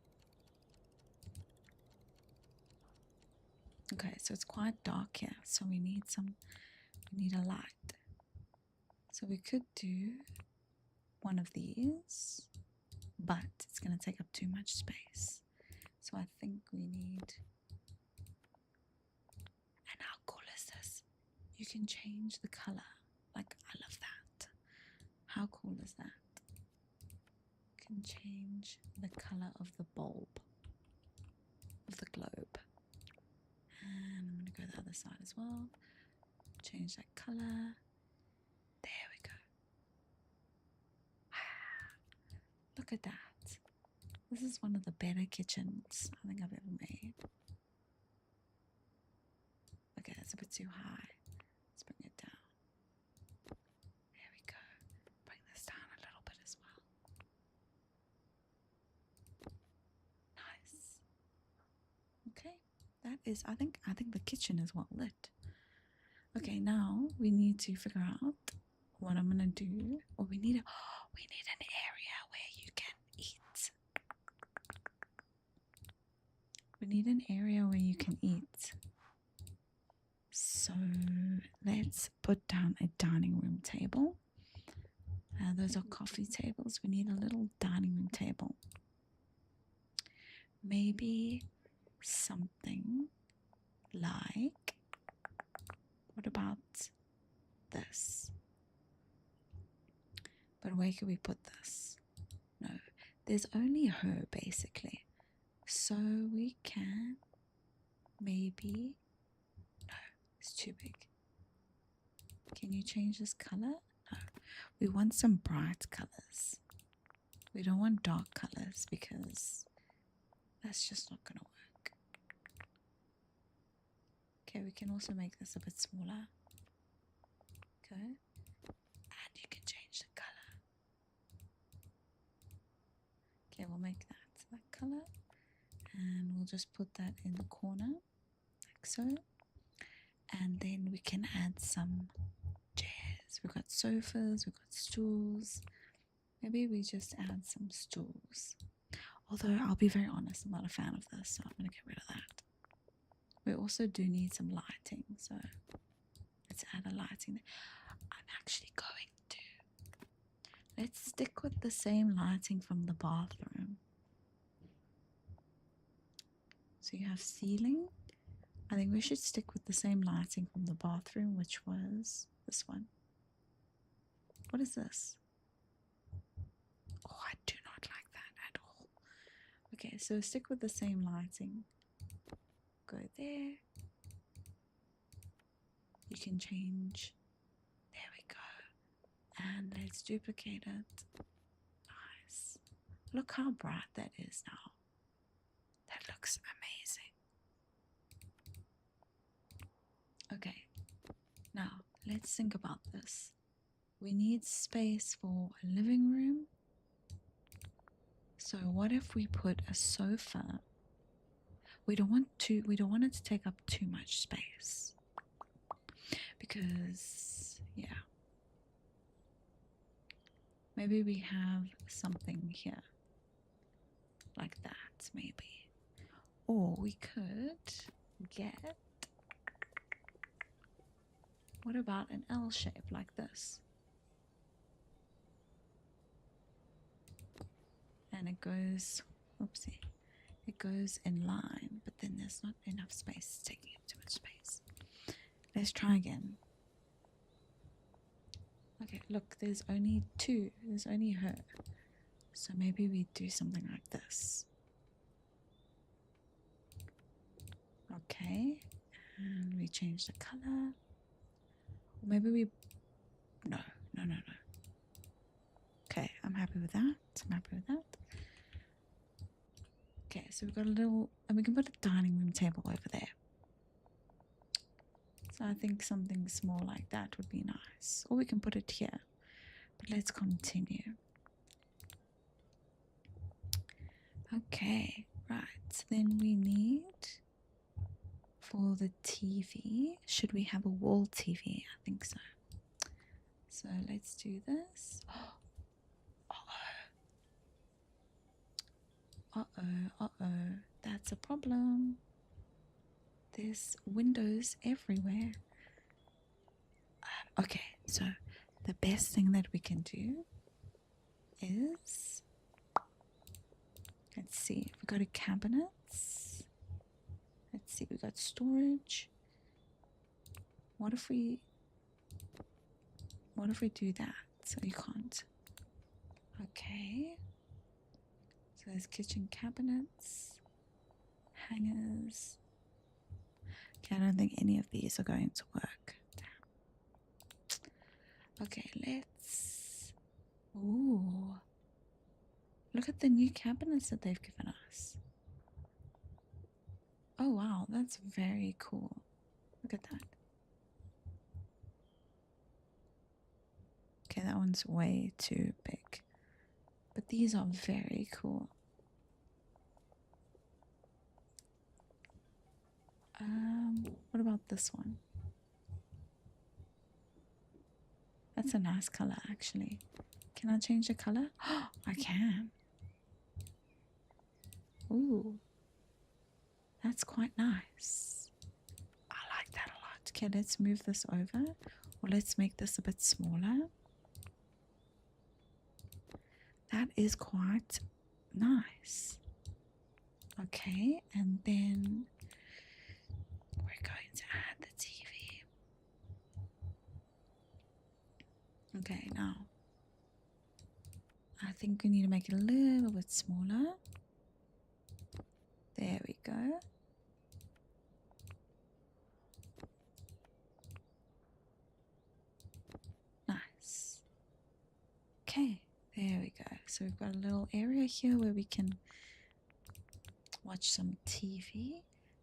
Okay, so it's quite dark here. So we need a light. So we could do one of these, but it's going to take up too much space. So I think we need, and how cool is this? You can change the color. Like, I love that. How cool is that? You can change the color of the bulb, of the globe. And I'm going to go the other side as well. Change that color. There we go. Look at that. This is one of the better kitchens I think I've ever made. Okay, that's a bit too high. Let's bring it down. There we go. Bring this down a little bit as well. Nice. Okay, that is, I think the kitchen is well lit. Okay, now we need to figure out what I'm gonna do. Or we need an area where you can eat. We need an area where you can eat. So let's put down a dining room table. Those are coffee tables. We need a little dining room table. Maybe something like, what about this? But where can we put this? No, there's only her basically. So we can maybe, no, it's too big. Can you change this color? No, we want some bright colors. We don't want dark colors because that's just not gonna work. Okay, we can also make this a bit smaller. Okay. And you can change the color. Okay, we'll make that color. And we'll just put that in the corner, like so. And then we can add some chairs. We've got sofas, we've got stools. Maybe we just add some stools. Although I'll be very honest, I'm not a fan of this, so I'm going to get rid of that. We also do need some lighting, so let's add a lighting. I'm actually going to... Let's stick with the same lighting from the bathroom. So you have ceiling. I think we should stick with the same lighting from the bathroom, which was this one. What is this? Oh, I do not like that at all. Okay, so stick with the same lighting. Go there. You can change. There we go. And let's duplicate it. Nice. Look how bright that is now. That looks amazing. Okay, now let's think about this. We need space for a living room. So what if we put a sofa? We don't want it to take up too much space. Because yeah. Maybe we have something here. Like that, maybe. Or we could get, what about an L shape like this? And it goes, oopsie, it goes in line, but then there's not enough space, it's taking up too much space. Let's try again. Okay, look, there's only two, there's only her. So maybe we do something like this. Okay, and we change the color. Or maybe we, no. Okay, I'm happy with that. Okay, so we've got a little, and we can put a dining room table over there. So I think something small like that would be nice. Or we can put it here. But let's continue. Okay, right. Then we need, for the TV, should we have a wall TV? I think so. So let's do this. Uh-oh. That's a problem. There's windows everywhere. Okay, so the best thing that we can do is, let's see, if we go to cabinets, let's see, we got storage. What if we do that? So you can't. Okay. So there's kitchen cabinets, hangers. Okay, I don't think any of these are going to work. Damn. Okay, let's... Ooh. Look at the new cabinets that they've given us. Oh wow, that's very cool. Look at that. Okay, that one's way too big. But these are very cool. What about this one? That's a nice color, actually. Can I change the color? Oh, I can. Ooh. That's quite nice. I like that a lot. Okay, let's move this over. Or let's make this a bit smaller. That is quite nice. Okay, and then we're going to add the TV. Okay, now I think we need to make it a little bit smaller. There we go. Nice. Okay, there we go. So we've got a little area here where we can watch some TV.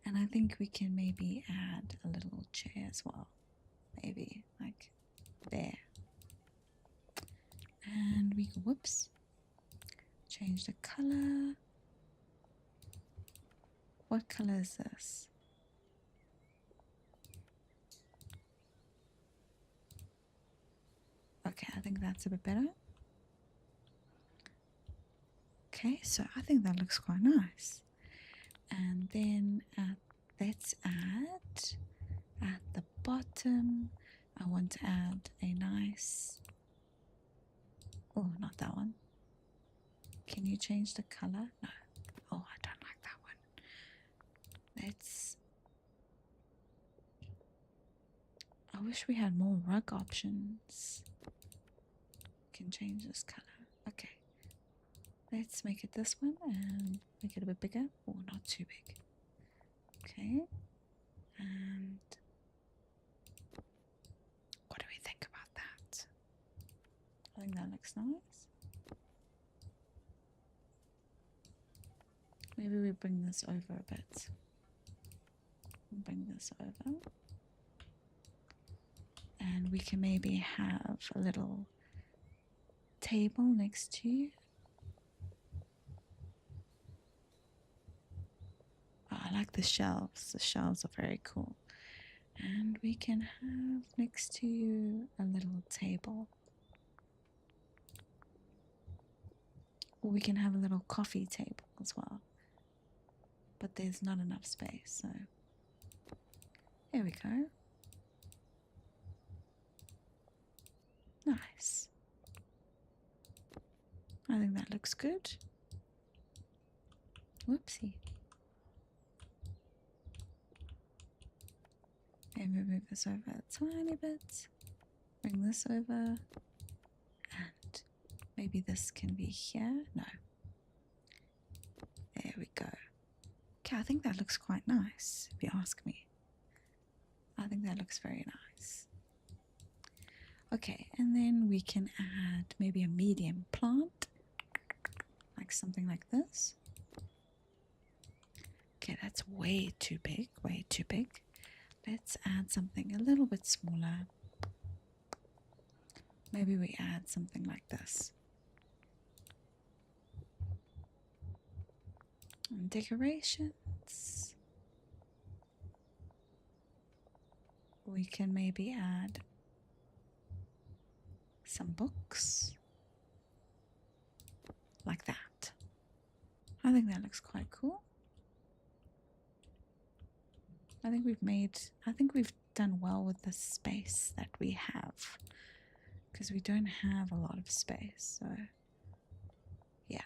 And I think we can maybe add a little chair as well. Maybe like there. And we can, whoops, change the color. What color is this? Okay, I think that's a bit better. Okay, so I think that looks quite nice. And then let's add at the bottom, I want to add a nice, oh, not that one. Can you change the color? No. Oh, I don't like that one. Let's, I wish we had more rug options. Can change this color. Okay. Let's make it this one and make it a bit bigger. Oh, not too big. Okay. And what do we think about that? I think that looks nice. Maybe we bring this over a bit. Bring this over. And we can maybe have a little table next to you. Oh, I like the shelves. The shelves are very cool. And we can have next to you a little table. Or we can have a little coffee table as well. But there's not enough space, so there we go. Nice. I think that looks good. Whoopsie. Maybe move this over a tiny bit. Bring this over. And maybe this can be here. No. There we go. Okay, I think that looks quite nice, if you ask me. I think that looks very nice. Okay, and then we can add maybe a medium plant. Like something like this. Okay, that's way too big, way too big. Let's add something a little bit smaller. Maybe we add something like this. And decorations. We can maybe add some books. Like that. I think that looks quite cool. I think we've done well with the space that we have. Because we don't have a lot of space, so yeah.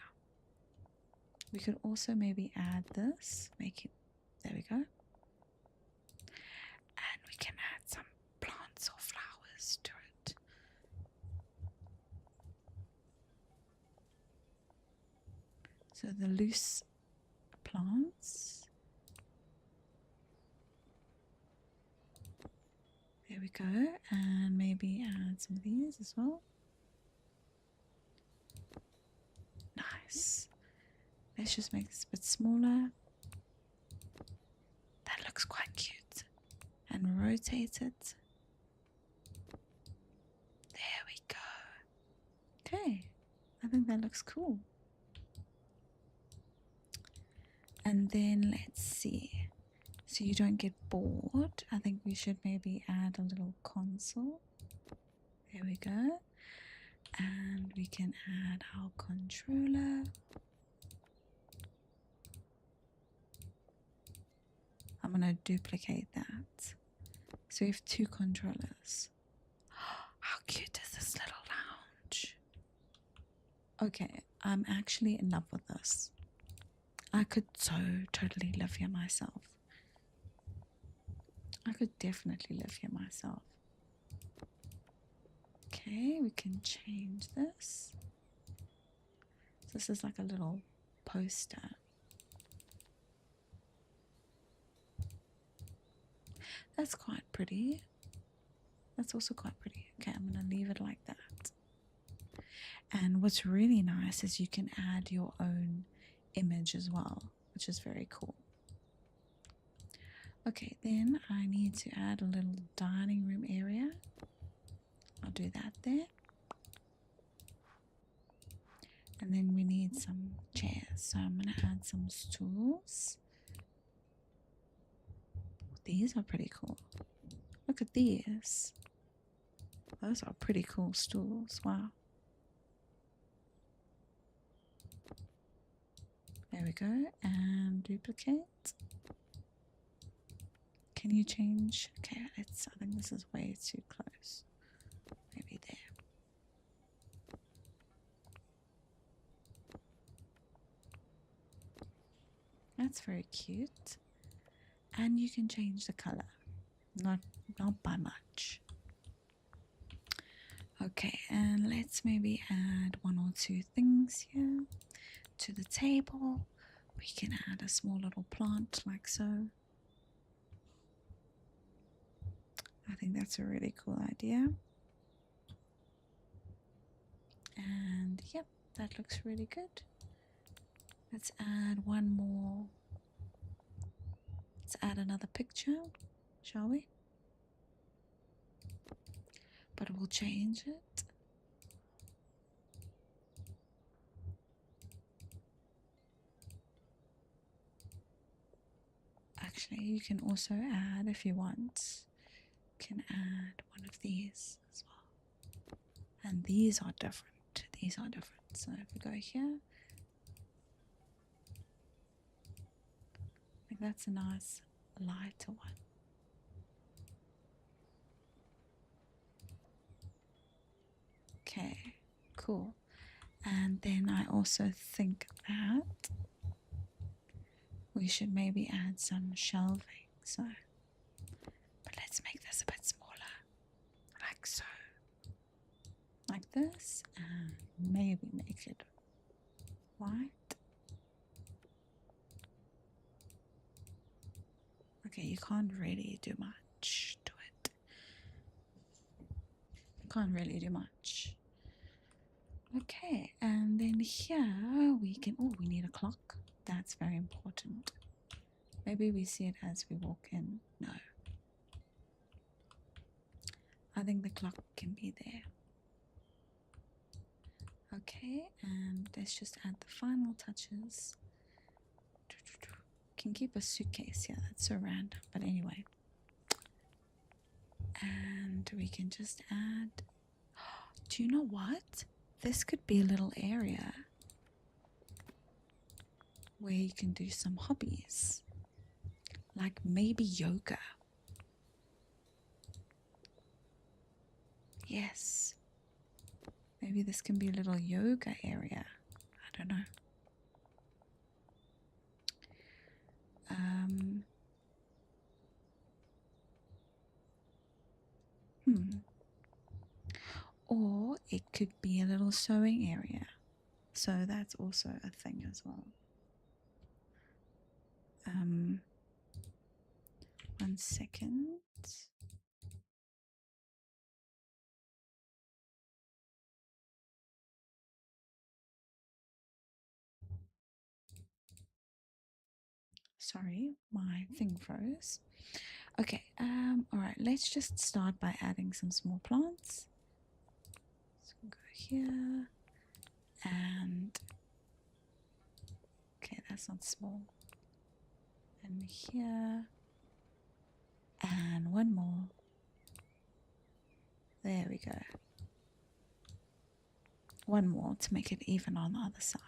We could also maybe add this, make it, there we go. And we can add some plants or flowers to it. So the loose plants. There we go. And maybe add some of these as well. Nice. Let's just make this a bit smaller. That looks quite cute. And rotate it. There we go. Okay. I think that looks cool. And then let's see. So you don't get bored. I think we should maybe add a little console. There we go. And we can add our controller. I'm going to duplicate that. So we have two controllers. How cute is this little lounge? Okay, I'm actually in love with this. I could so totally live here myself. I could definitely live here myself. Okay, we can change this. So this is like a little poster. That's quite pretty. That's also quite pretty. Okay, I'm going to leave it like that. And what's really nice is you can add your own image as well, which is very cool. Okay, then I need to add a little dining room area. I'll do that there. And then we need some chairs. So I'm going to add some stools. These are pretty cool. Look at these. Those are pretty cool stools. Wow. There we go. And duplicate. Can you change? Okay, I think this is way too close. Maybe there. That's very cute. And you can change the color. Not by much. Okay, and let's maybe add one or two things here to the table. We can add a small little plant like so. I think that's a really cool idea. And yep, that looks really good. Let's add one more. Let's add another picture, shall we? But we'll change it. Actually, you can also add, if you want, you can add one of these as well. And these are different. These are different. So if we go here, I think that's a nice lighter one. Okay, cool. And then I also think that we should maybe add some shelving. So, but let's make this a bit smaller, like so. Like this, and maybe make it white. Okay, you can't really do much to it. You can't really do much. Okay, and then here we can, oh, we need a clock. That's very important. Maybe we see it as we walk in. No. I think the clock can be there. Okay, and let's just add the final touches. Can keep a suitcase here, that's so random, but anyway. And we can just add, do you know what? This could be a little area where you can do some hobbies, like maybe yoga. Yes, maybe this can be a little yoga area. I don't know. Or it could be a little sewing area. So that's also a thing as well. 1 second. Sorry, my thing froze. Okay, all right, let's just start by adding some small plants. So we'll go here, and okay, that's not small. And here, and one more. There we go. One more to make it even on the other side.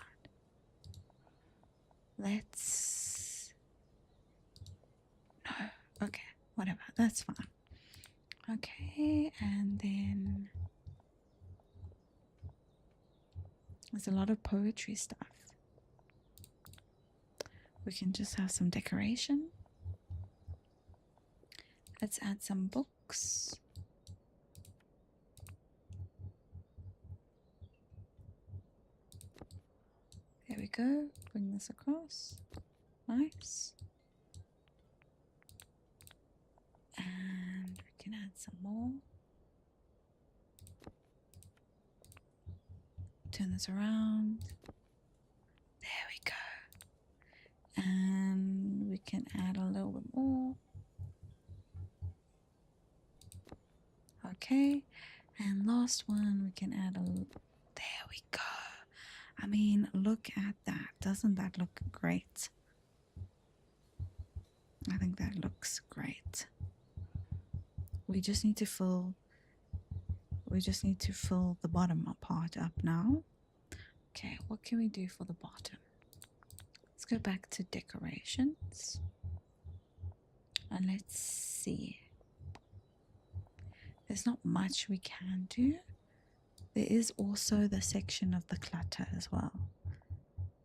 Let's... No, okay, whatever, that's fine. Okay, and then there's a lot of poetry stuff. We can just have some decoration. Let's add some books. There we go. Bring this across. Nice. And we can add some more. Turn this around. There we go. And we can add a little bit more. Okay, and last one, we can add a, there we go. I mean, look at that. Doesn't that look great? I think that looks great. We just need to fill the bottom part up now. Okay, what can we do for the bottom? Let's go back to decorations. And let's see. There's not much we can do. There is also the section of the clutter as well.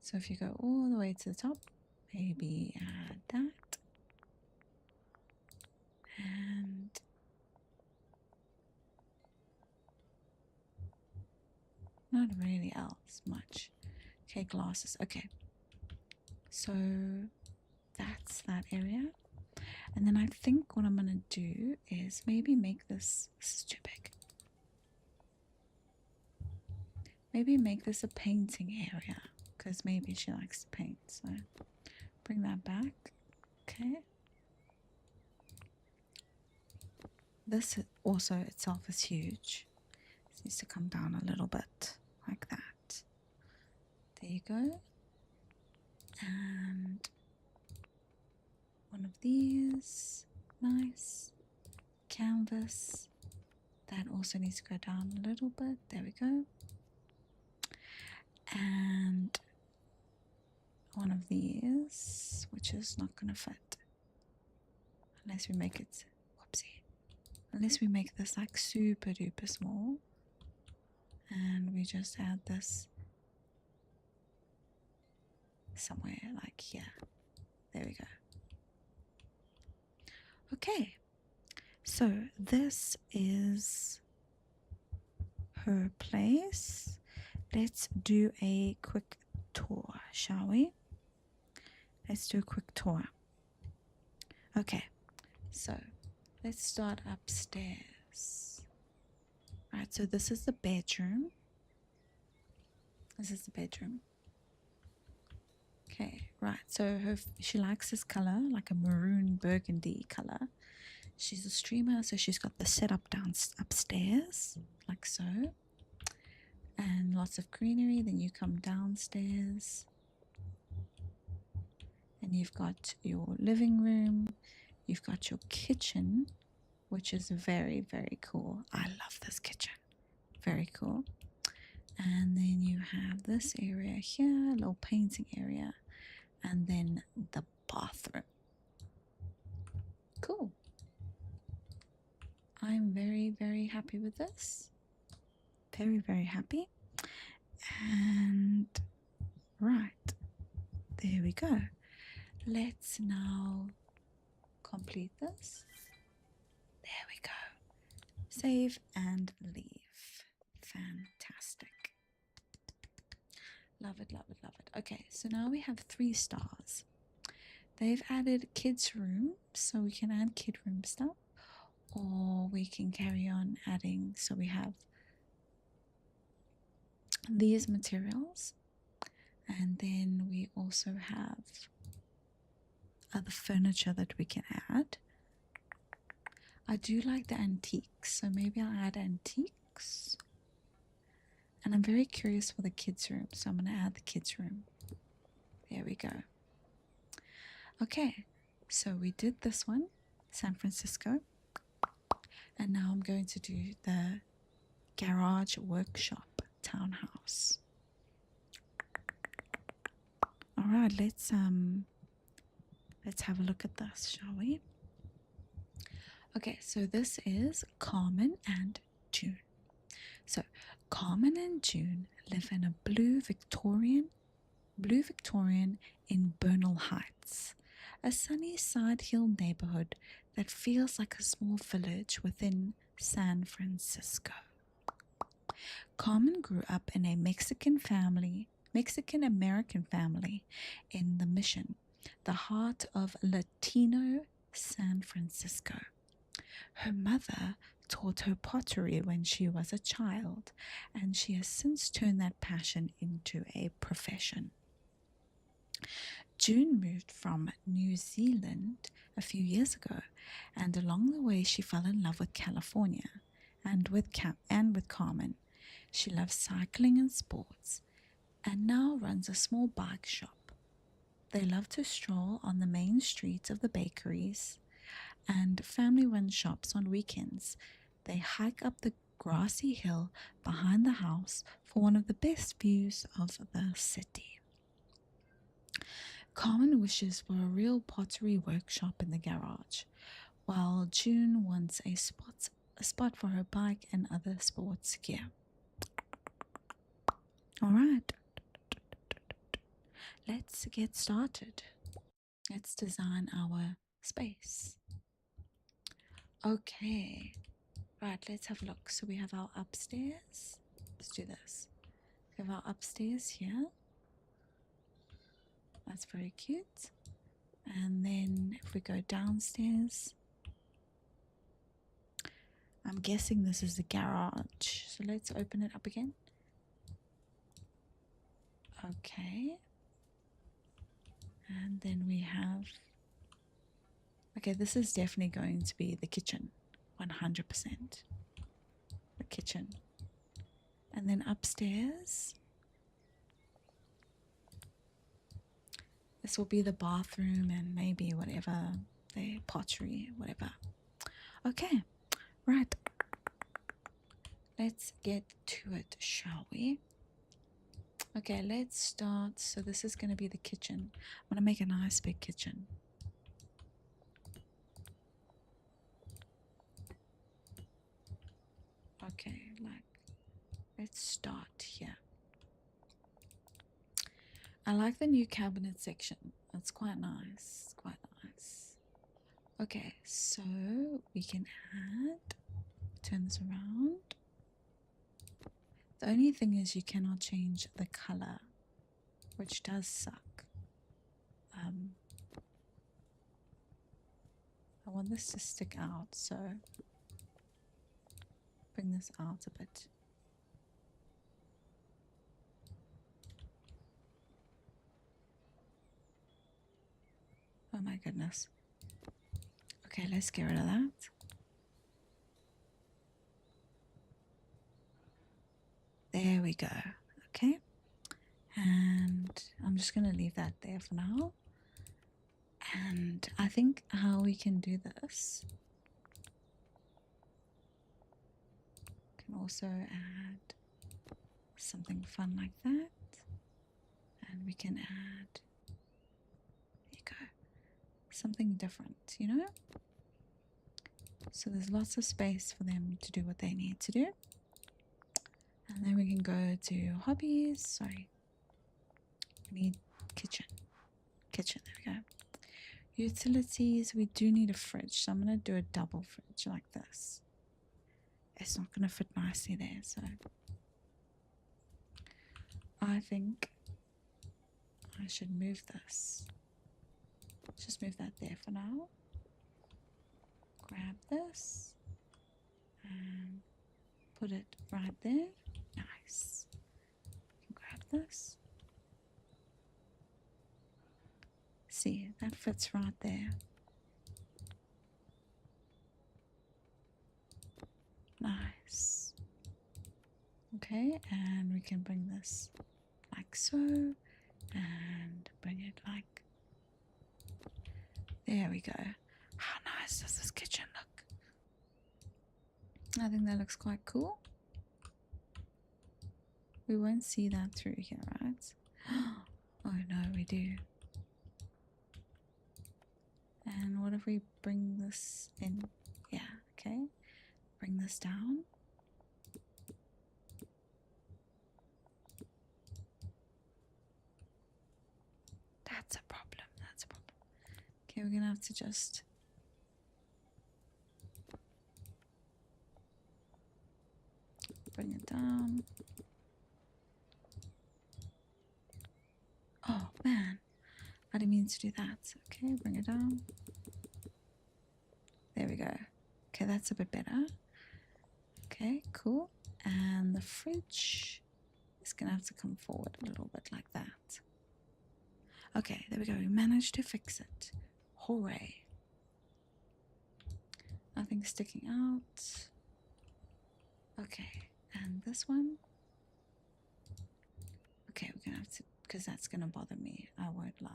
So if you go all the way to the top, maybe add that. And not really else much. Okay, glasses. Okay. So that's that area. And then I think what I'm going to do is maybe make this is too big. Maybe make this a painting area because maybe she likes to paint. So bring that back. Okay. This also itself is huge. It needs to come down a little bit like that. There you go. And one of these. Nice. Canvas. That also needs to go down a little bit. There we go. And one of these, which is not going to fit. Unless we make it, whoopsie. Unless we make this like super duper small. And we just add this somewhere like here. There we go. Okay. So this is her place. Let's do a quick tour, shall we? Let's do a quick tour. Okay, so let's start upstairs. Right, so this is the bedroom. This is the bedroom. Okay, right, so she likes this color, like a maroon burgundy color. She's a streamer, so she's got the setup upstairs, like so. And lots of greenery. Then you come downstairs and you've got your living room, you've got your kitchen, which is very, very cool. I love this kitchen. Very cool. And then you have this area here, a little painting area, and then the bathroom. Cool. I'm very, very happy with this. Very, very happy. And right, there we go. Let's now complete this. There we go. Save and leave. Fantastic. Love it, love it, love it. Okay, so now we have 3 stars. They've added kids' room, so we can add kid room stuff, or we can carry on adding. So we have these materials, and then we also have other furniture that we can add. I do like the antiques, so maybe I'll add antiques. And I'm very curious for the kids' room, so I'm going to add the kids' room. There we go. Okay, so we did this one, San Francisco. And now I'm going to do the garage workshop townhouse. All right, let's have a look at this, shall we? Okay, so this is Carmen and June. So Carmen and June live in a blue Victorian in Bernal Heights, a sunny side hill neighborhood that feels like a small village within San Francisco. Carmen grew up in a Mexican-American family in the Mission, the heart of Latino San Francisco. Her mother taught her pottery when she was a child, and she has since turned that passion into a profession. June moved from New Zealand a few years ago, and along the way she fell in love with California and with Carmen. She loves cycling and sports, and now runs a small bike shop. They love to stroll on the main streets of the bakeries and family-run shops on weekends. They hike up the grassy hill behind the house for one of the best views of the city. Carmen wishes for a real pottery workshop in the garage, while June wants a spot for her bike and other sports gear. All right, let's get started. Let's design our space. Okay, right, let's have a look. So we have our upstairs. Let's do this. We have our upstairs here. That's very cute. And then if we go downstairs, I'm guessing this is the garage. So let's open it up again. Okay. And then we have, okay, this is definitely going to be the kitchen. 100%. The kitchen. And then upstairs, this will be the bathroom and maybe whatever, the pottery, whatever. Okay, right. Let's get to it, shall we? Okay, let's start. So this is going to be the kitchen. I'm going to make a nice big kitchen. Okay, let's start here. I like the new cabinet section. It's quite nice. Quite nice. Okay, so we can turn this around. The only thing is you cannot change the color, which does suck. I want this to stick out, so bring this out a bit. Oh my goodness. Okay, let's get rid of that. There we go. Okay. And I'm just going to leave that there for now. And I think how we can do this, can also add something fun like that. And we can add, there you go, something different, you know? So there's lots of space for them to do what they need to do. And then we can go to hobbies. Sorry. We need kitchen. Kitchen, there we go. Utilities, we do need a fridge. So I'm going to do a double fridge like this. It's not going to fit nicely there, so I think I should move this. Just move that there for now. Grab this and put it right there. Nice. Grab this. See, that fits right there. Nice. Okay, and we can bring this like so and bring it like, there we go. How nice does this kitchen look? I think that looks quite cool. We won't see that through here, right? Oh no, we do. And what if we bring this in? Yeah, okay. Bring this down. That's a problem. That's a problem. Okay, we're gonna have to just bring it down. Oh man, I didn't mean to do that. Okay, bring it down. There we go. Okay, that's a bit better. Okay, cool. And the fridge is gonna have to come forward a little bit like that. Okay, there we go. We managed to fix it. Hooray. Nothing sticking out. Okay, and this one. Okay, we're gonna have to, because that's gonna bother me. I won't lie.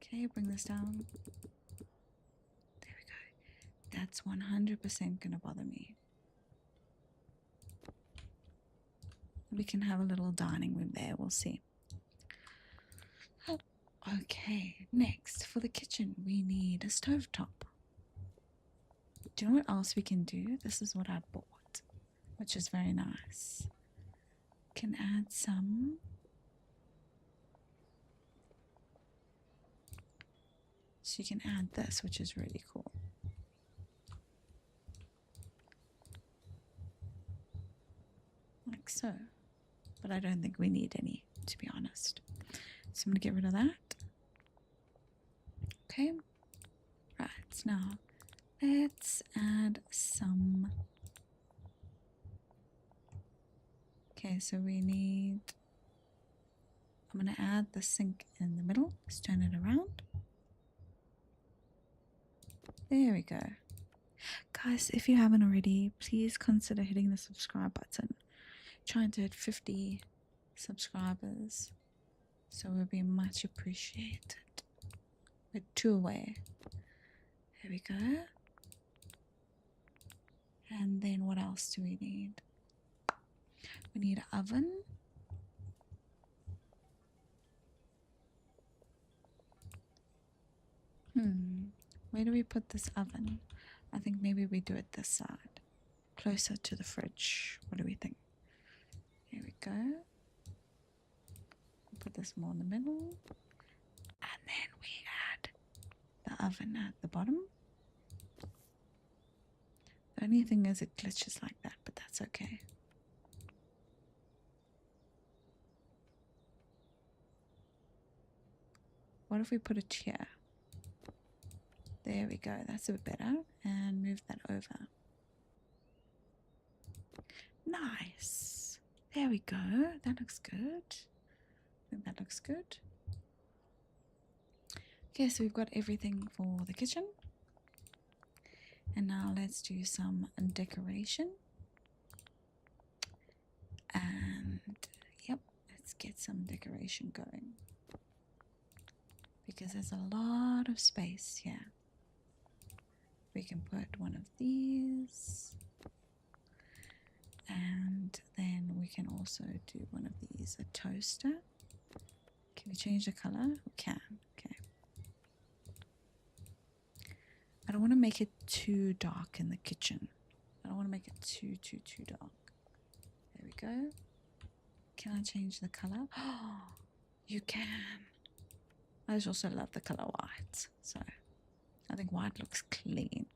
Okay, bring this down. There we go. That's 100% gonna bother me. We can have a little dining room there. We'll see. Okay, next for the kitchen, we need a stovetop. Do you know what else we can do? This is what I bought, which is very nice. Can add some. So you can add this, which is really cool. Like so. But I don't think we need any, to be honest. So I'm going to get rid of that. Okay. Right, now let's add some. Okay, so we need. I'm going to add the sink in the middle. Let's turn it around. There we go. Guys, if you haven't already, please consider hitting the subscribe button. Trying to hit 50 subscribers, so it would be much appreciated. We're 2 away. There we go. And then what else do we need? We need an oven. Where do we put this oven? I think maybe we do it this side, closer to the fridge. What do we think? Here we go. Put this more in the middle. And then we add the oven at the bottom. The only thing is it glitches like that, but that's okay. What if we put it here? There we go, that's a bit better. And move that over. Nice. There we go, that looks good. I think that looks good. Okay, so we've got everything for the kitchen. And now let's do some decoration. And yep, let's get some decoration going. Because there's a lot of space here. We can put one of these. And then we can also do one of these, a toaster. Can we change the color? We can, okay. I don't want to make it too dark in the kitchen. I don't want to make it too dark. There we go. Can I change the color? Oh, you can. I also love the color white. So I think white looks clean.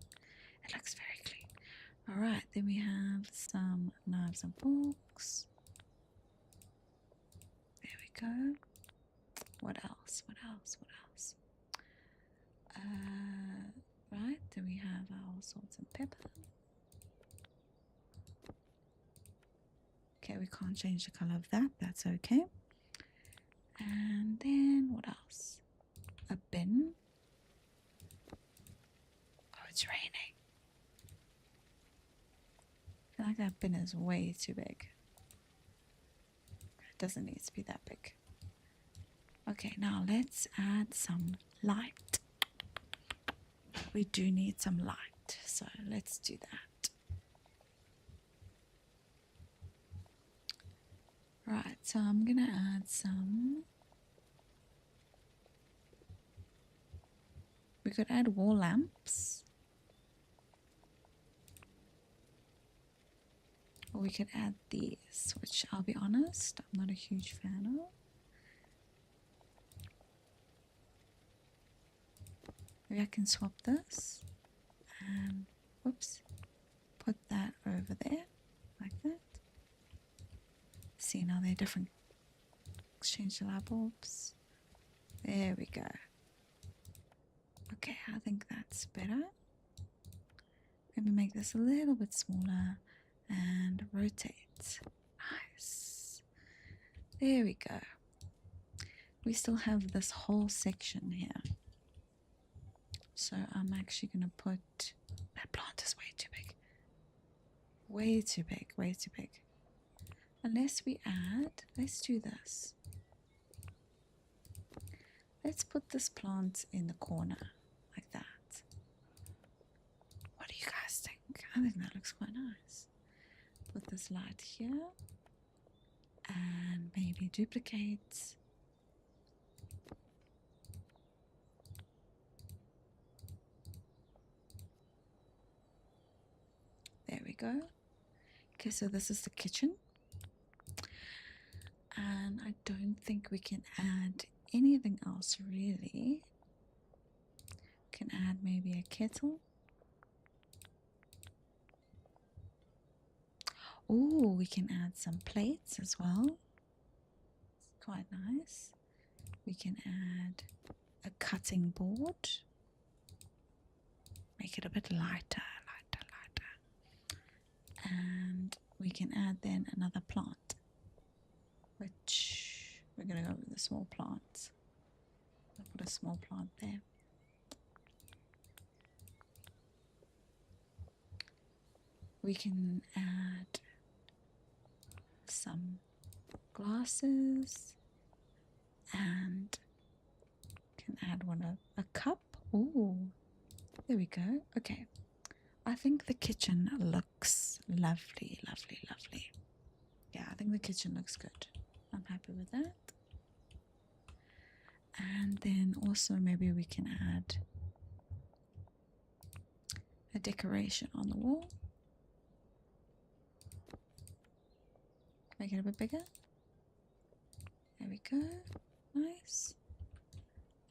It looks very clean. Alright, then we have some knives and forks. There we go. What else? What else? What else? Right, then we have our salt and pepper. Okay, we can't change the color of that. That's okay. And then what else? A bin. Oh, it's raining. I feel like that bin is way too big. It doesn't need to be that big. Okay, now let's add some light. We do need some light, so let's do that. Right, so I'm gonna add some. We could add wall lamps. Or we could add these, which I'll be honest, I'm not a huge fan of. Maybe I can swap this and whoops, put that over there like that. See, now they're different. Exchange the light bulbs. There we go. Okay, I think that's better. Maybe make this a little bit smaller and rotate. Nice. There we go. We still have this whole section here. So I'm actually going to put, that plant is way too big. Way too big, way too big. Unless we add, let's do this. Let's put this plant in the corner like that. What do you guys think? I think that looks quite nice. Put this light here and maybe duplicate. There we go. Okay, so this is the kitchen. And I don't think we can add anything else really. Can add maybe a kettle. Oh, we can add some plates as well. It's quite nice. We can add a cutting board. Make it a bit lighter. And we can add then another plant, which we're going to go with the small plant. I'll put a small plant there. We can add some glasses and can add a cup. Oh, there we go. Okay. I think the kitchen looks lovely, lovely, lovely. Yeah, I think the kitchen looks good. I'm happy with that. And then also maybe we can add a decoration on the wall. Make it a bit bigger. There we go. Nice.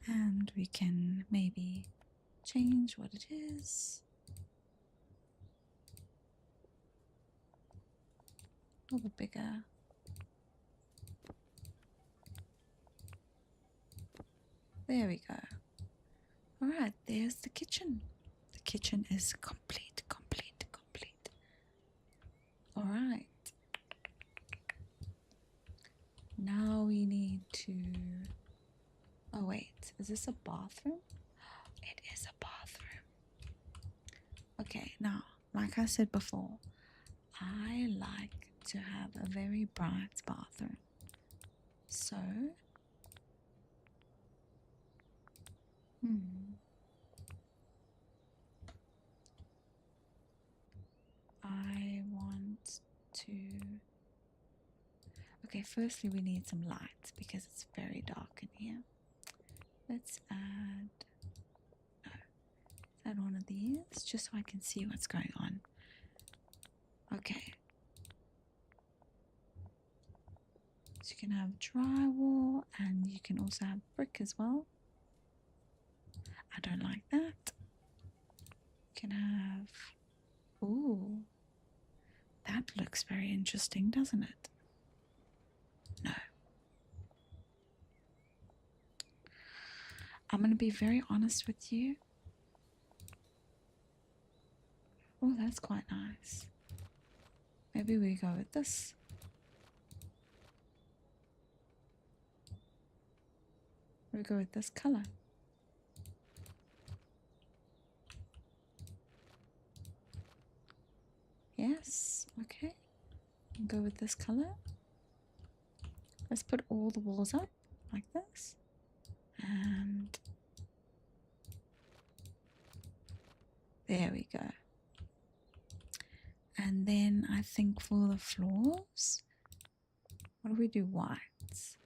And we can maybe change what it is. A little bit bigger. There we go. Alright, there's the kitchen. The kitchen is complete, complete, complete. Alright. Now we need to... Oh wait, is this a bathroom? It is a bathroom. Okay, now, like I said before, I like to have a very bright bathroom. So, I want to... Okay, firstly we need some light because it's very dark in here. Let's add... No. Let's add one of these just so I can see what's going on. Okay. So you can have drywall and you can also have brick as well. I don't like that. You can have... Ooh. That looks very interesting, doesn't it? No. I'm going to be very honest with you. Oh, that's quite nice. Maybe we go with this. We go with this color. Yes, okay. Go with this color. Let's put all the walls up like this. And there we go. And then I think for the floors, what do we do? Whites.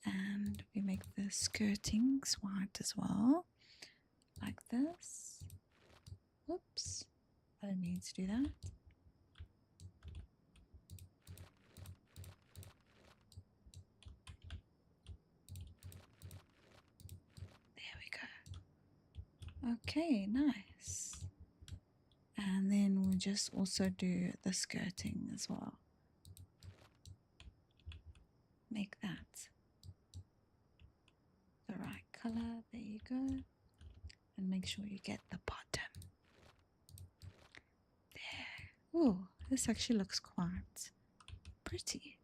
And we make the skirtings white as well, like this. Whoops, I didn't mean to do that. There we go. Okay, nice. And then we'll just also do the skirting as well. Make that the right color. There you go. And make sure you get the bottom. There. Oh, this actually looks quite pretty.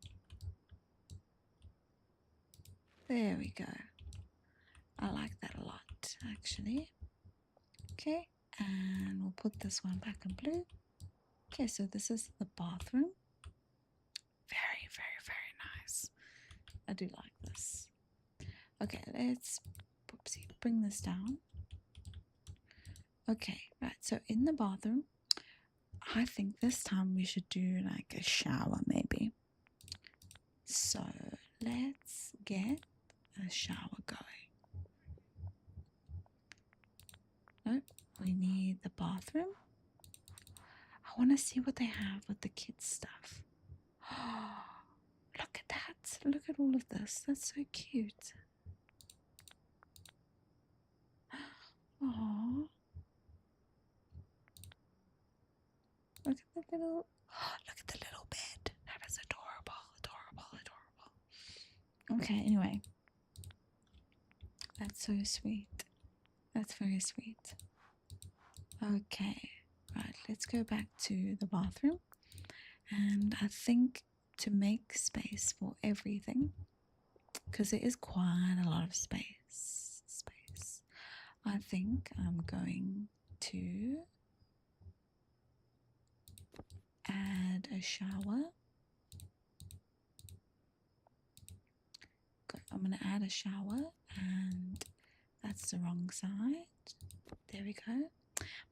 There we go. I like that a lot, actually. Okay, And we'll put this one back in blue. Okay, so this is the bathroom. Very, very, very nice. I do like this. Okay, let's bring this down. Okay, right, so in the bathroom, I think this time we should do like a shower maybe. So let's get a shower going. Nope, we need the bathroom. I want to see what they have with the kids' stuff. Oh, look at that. Look at all of this. That's so cute. Oh, look at the little, look at the little bed. That is adorable, adorable, adorable. Okay, anyway. That's so sweet. That's very sweet. Okay, right, let's go back to the bathroom. And I think to make space for everything, because there is quite a lot of space, I think I'm going to add a shower. I'm going to add a shower, and that's the wrong side. There we go. I'm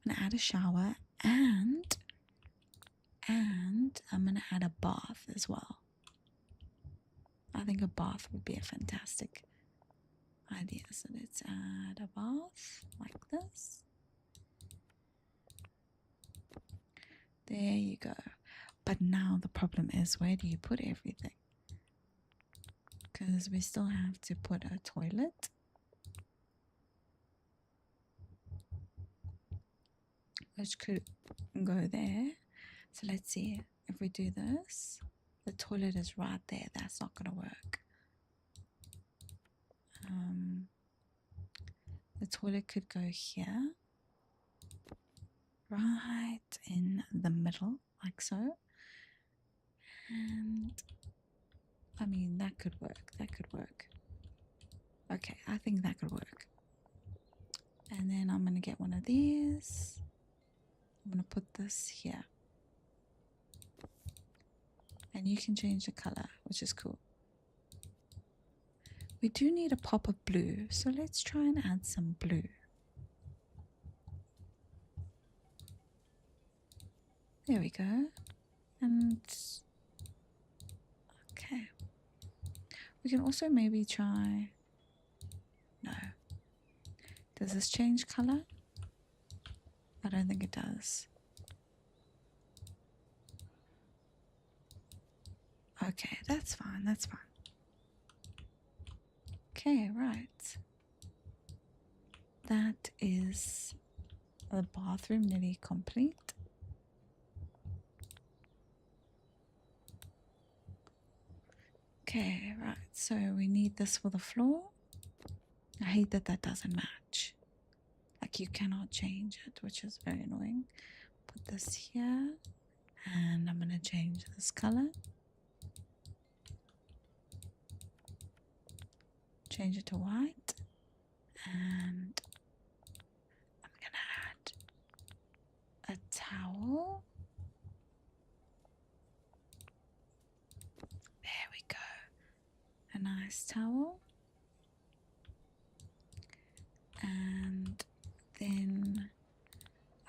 going to add a shower, and I'm going to add a bath as well. I think a bath would be a fantastic idea. So let's add a bath like this. There you go. But now the problem is, where do you put everything? Because we still have to put a toilet. Which could go there. So let's see. If we do this, the toilet is right there. That's not going to work. The toilet could go here. Right in the middle, like so. And I mean, that could work. That could work. Okay, I think that could work. And then I'm going to get one of these. I'm going to put this here. And you can change the color, which is cool. We do need a pop of blue, so let's try and add some blue. There we go. And okay. We can also maybe try... No. Does this change color? I don't think it does. Okay, that's fine, that's fine. Okay, right. That is the bathroom nearly complete. Okay, right, so we need this for the floor. I hate that that doesn't match. Like, you cannot change it, which is very annoying. Put this here, and I'm going to change this color. Change it to white, and I'm going to add a towel. There we go. A nice towel. And then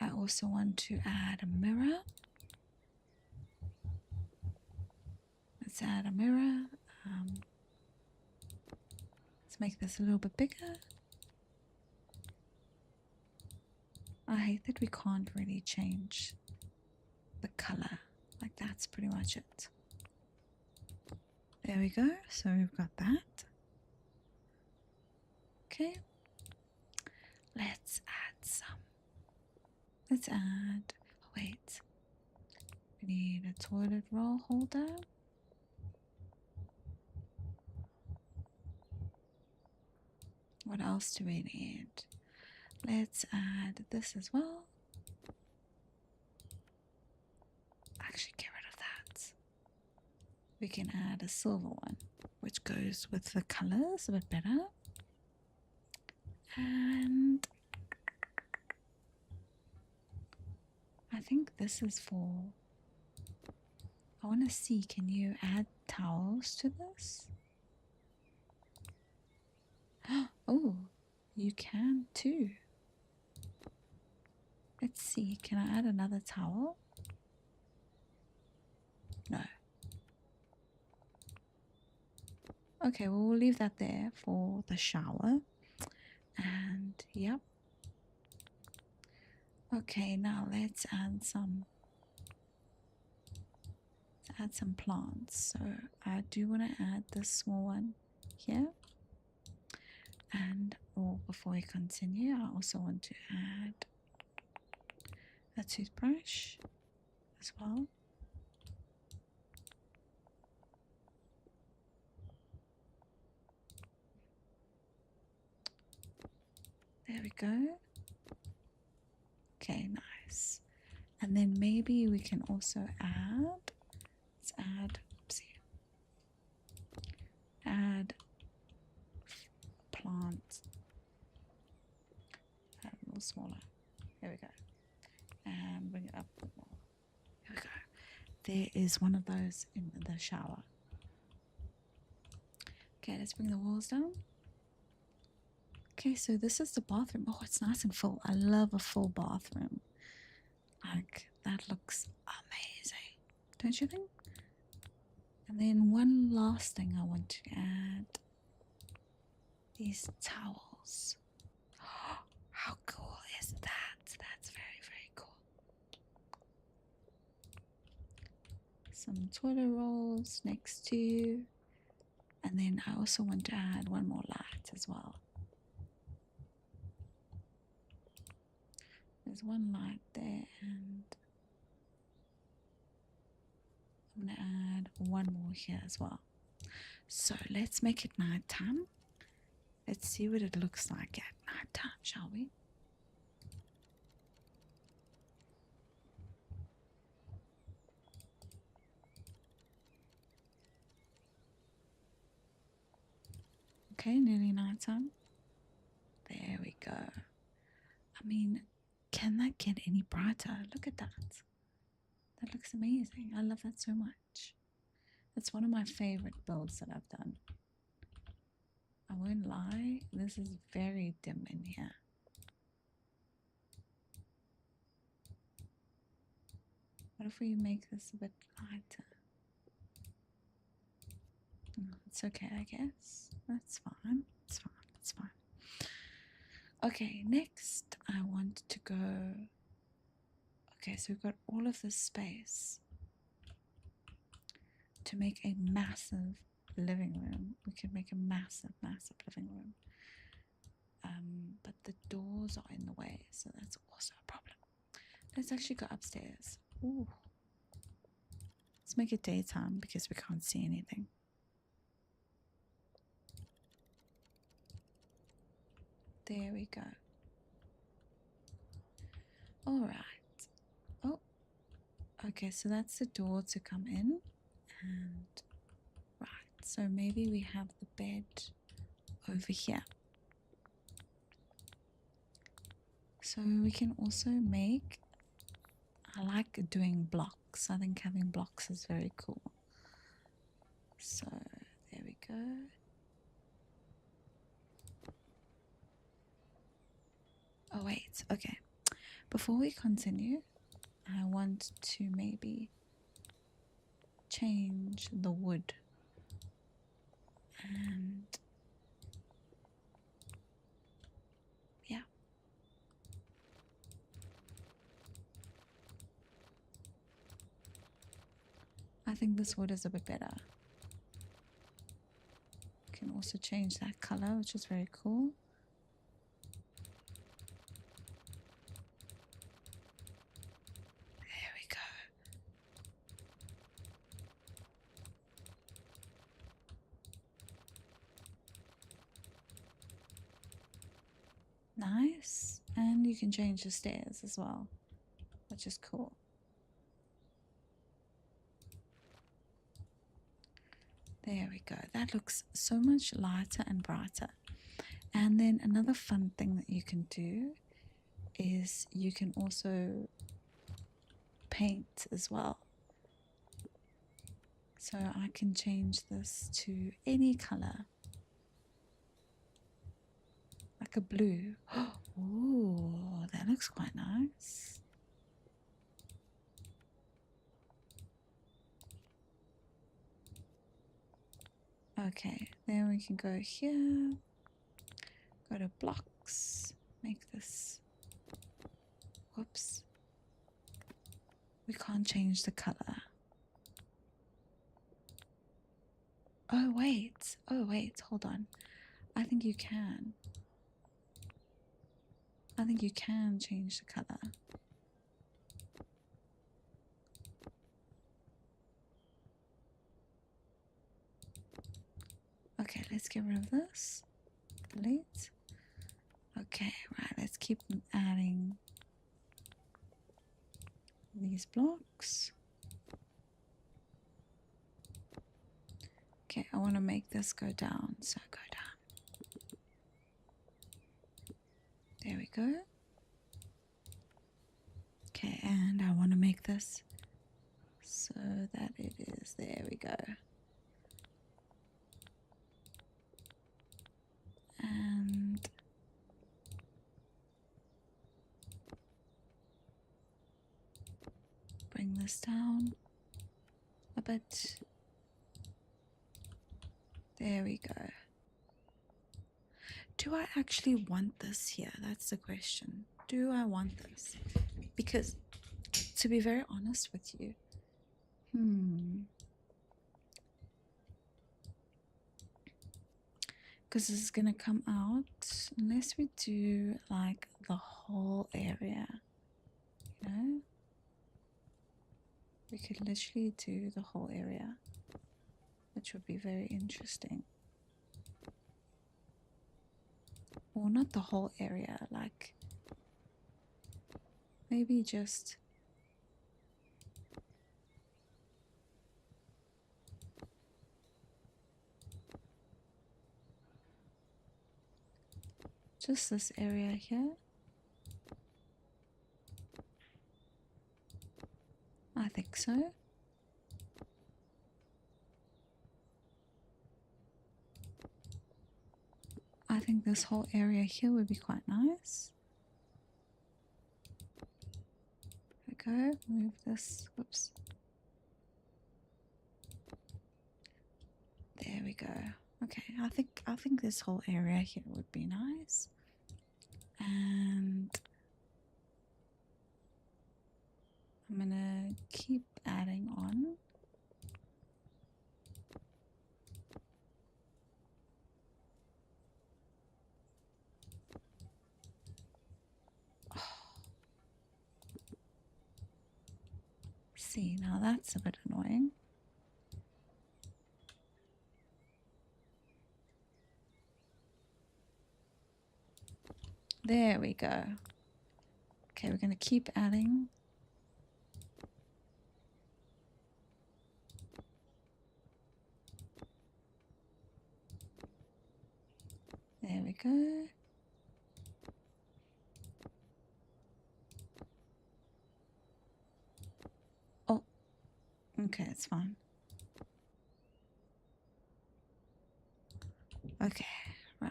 I also want to add a mirror. Let's add a mirror. Let's make this a little bit bigger. I hate that we can't really change the color. Like, that's pretty much it. There we go. So we've got that. Okay. Let's add some. Let's add... Oh, wait. We need a toilet roll holder. What else do we need? Let's add this as well. Actually, get rid of that. We can add a silver one, which goes with the colors a bit better. And think this is for... I want to see, can you add towels to this? Oh, you can too. Let's see, can I add another towel? No. Okay, well, we'll leave that there for the shower. And yep. Okay, now let's add some plants. So I do want to add this small one here. And before we continue, I also want to add a toothbrush as well. There we go. Okay, nice. And then maybe we can also add, let's add, oopsie, add plant, add a little smaller. There we go. And bring it up a bit more. There we go. There is one of those in the shower. Okay, let's bring the walls down. Okay, so this is the bathroom. Oh, it's nice and full. I love a full bathroom. Like, that looks amazing. Don't you think? And then one last thing I want to add. These towels. Oh, how cool is that? That's very, very cool. Some toilet rolls next to you. And then I also want to add one more light as well. There's one light there, and I'm going to add one more here as well. So let's make it nighttime. Let's see what it looks like at nighttime, shall we? Okay, nearly nighttime. There we go. I mean, can that get any brighter? Look at that. That looks amazing. I love that so much. That's one of my favorite builds that I've done. I won't lie, this is very dim in here. What if we make this a bit lighter? Oh, it's okay, I guess. That's fine. It's fine. It's fine. Okay, next I want to go... Okay, so we've got all of this space to make a massive living room. We could make a massive, massive living room. But the doors are in the way, so that's also a problem. Let's actually go upstairs. Ooh. Let's make it daytime because we can't see anything. There we go. All right. Oh, okay, so that's the door to come in. And right, so maybe we have the bed over here. So we can also make, I like doing blocks. I think having blocks is very cool. So there we go. Oh wait, okay. Before we continue, I want to maybe change the wood. And yeah. I think this wood is a bit better. You can also change that color, which is very cool. There we go. Nice. And you can change the stairs as well, which is cool. There we go. That looks so much lighter and brighter. And then another fun thing that you can do is you can also paint as well. So I can change this to any color, like a blue. Oh, that looks quite nice. Okay, then we can go here, go to blocks, make this, whoops, we can't change the color. Oh wait, hold on. I think you can. I think you can change the color. Okay, let's get rid of this. Delete. Okay, right, let's keep adding these blocks. Okay, I want to make this go down, so go down. There we go. Okay, and I want to make this so that it is, there we go. And bring this down a bit. There we go. Do I actually want this here? That's the question. Do I want this? Because, to be very honest with you, because this is going to come out unless we do like the whole area, you know? We could literally do the whole area, which would be very interesting. Or not the whole area, like maybe just this area here. I think so. I think this whole area here would be quite nice. There we go. Move this. Whoops. There we go. Okay, I think this whole area here would be nice. And I'm gonna keep adding on. Oh. See, now that's a bit annoying. There we go. Okay, we're gonna keep adding. There we go. Oh, okay, it's fine. Okay, right.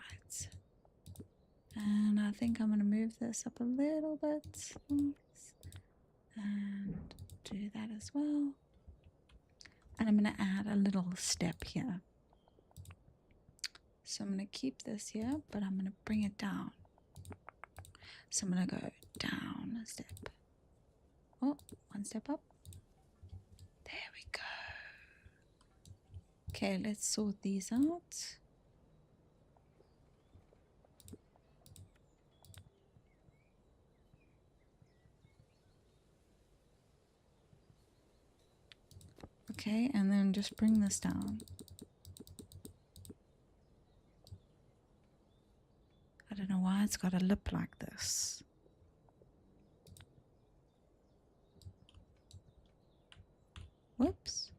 And I think I'm gonna move this up a little bit. And do that as well. And I'm gonna add a little step here. So I'm going to keep this here, but I'm going to bring it down. So I'm going to go down a step. Oh, one step up. There we go. Okay, let's sort these out. Okay, and then just bring this down. I don't know why it's got a lip like this. Whoops.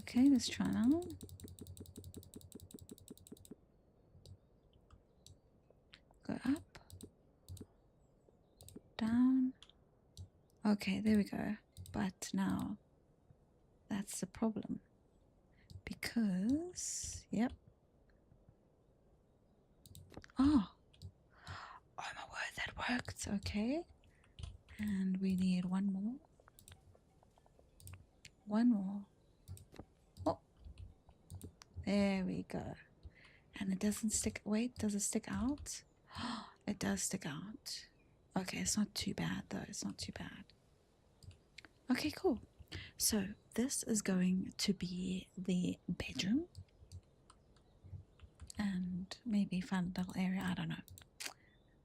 Okay, let's try now. Okay, there we go. But now that's the problem. Because, yep. Oh, oh my word, that worked. Okay. And we need one more. One more. Oh, there we go. And it doesn't stick. Wait, does it stick out? It does stick out. Okay, it's not too bad though. It's not too bad. Okay, cool. So this is going to be the bedroom. And maybe fun little area. I don't know.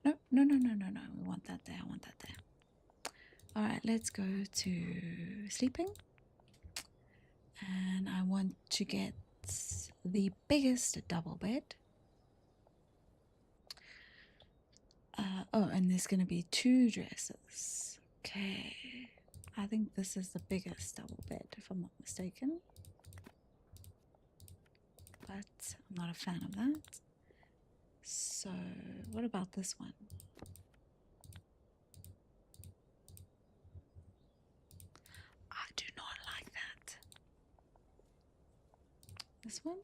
No, no, no, no, no, no. We want that there. I want that there. All right, let's go to sleeping. And I want to get the biggest double bed. Oh, and there's going to be 2 dresses. Okay. I think this is the biggest double bed, if I'm not mistaken. But I'm not a fan of that. So, what about this one? I do not like that. This one?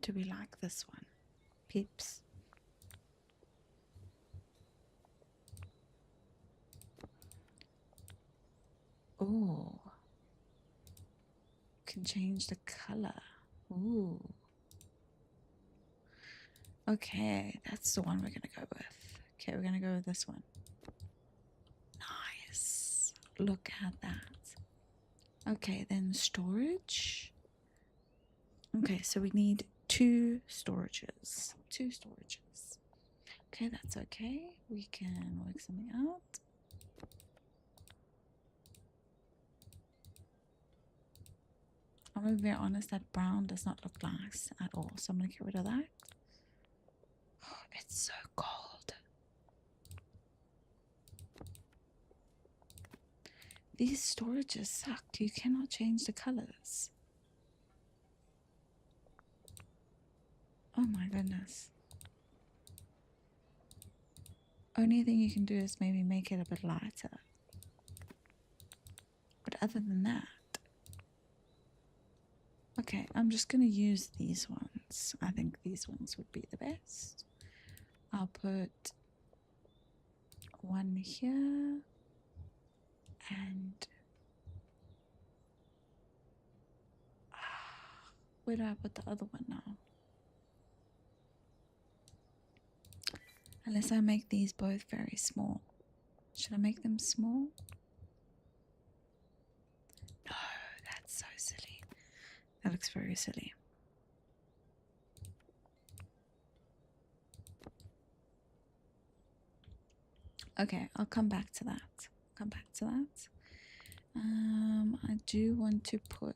Do we like this one? Peeps. Oh. Can change the color. Ooh. Okay, that's the one we're gonna go with. Okay, we're gonna go with this one. Nice. Look at that. Okay, then storage. Okay, so we need 2 storages. 2 storages. Okay, that's okay. We can work something out. I'm gonna be very honest, that brown does not look nice at all. So I'm gonna get rid of that. Oh, it's so cold. These storages suck. You cannot change the colors. Oh my goodness. Only thing you can do is maybe make it a bit lighter. But other than that, okay, I'm just going to use these ones. I think these ones would be the best. I'll put one here and where do I put the other one now? Unless I make these both very small. Should I make them small? No, that's so silly. That looks very silly. Okay, I'll come back to that. Come back to that. I do want to put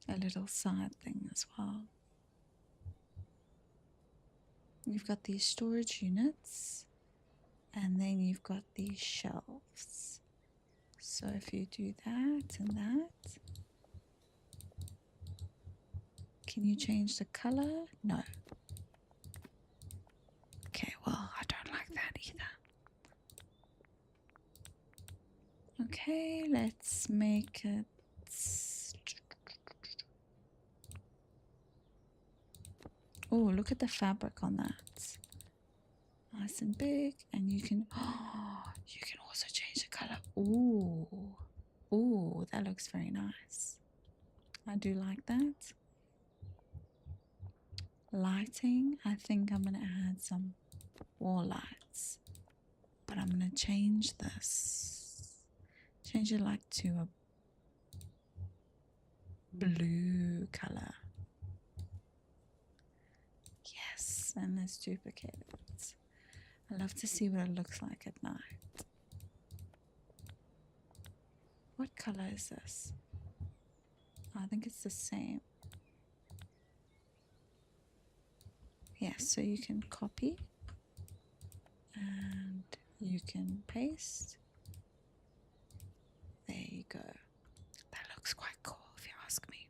a little side thing as well. You've got these storage units, and then you've got these shelves. So if you do that and that, can you change the color? No. Okay, well, I don't like that either. Okay, let's make it. Oh, look at the fabric on that. Nice and big, and you can. Oh, you can also change the color. Ooh, ooh, that looks very nice. I do like that. Lighting, I think I'm gonna add some wall lights, but I'm gonna change this. Change it like to a blue color. Yes, and let's duplicate it. I love to see what it looks like at night. What color is this? I think it's the same. Yes, so you can copy and you can paste go. That looks quite cool if you ask me.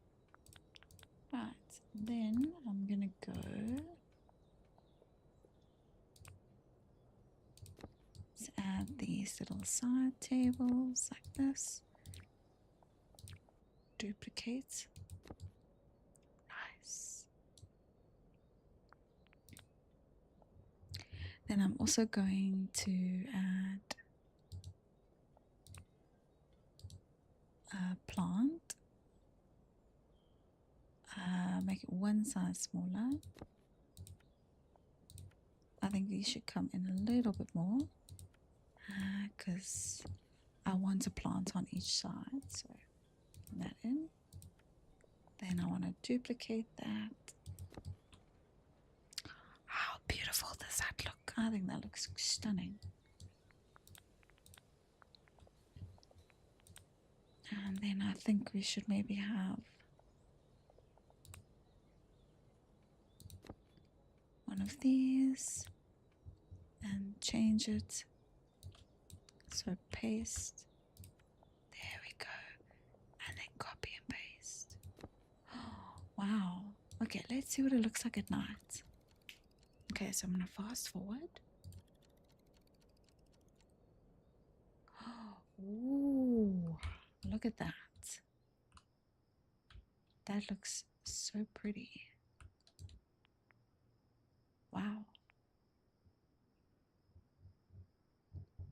Right, then I'm gonna go. Let's add these little side tables like this. Duplicate. Nice. Then I'm also going to add a plant. Make it one size smaller. I think these should come in a little bit more because I want a plant on each side. So put that in. Then I want to duplicate that. How beautiful does that look? I think that looks stunning. And then I think we should maybe have one of these and change it. So paste. There we go. And then copy and paste. Oh, wow. Okay, let's see what it looks like at night. Okay, so I'm going to fast forward. Ooh, look at that. That looks so pretty. Wow.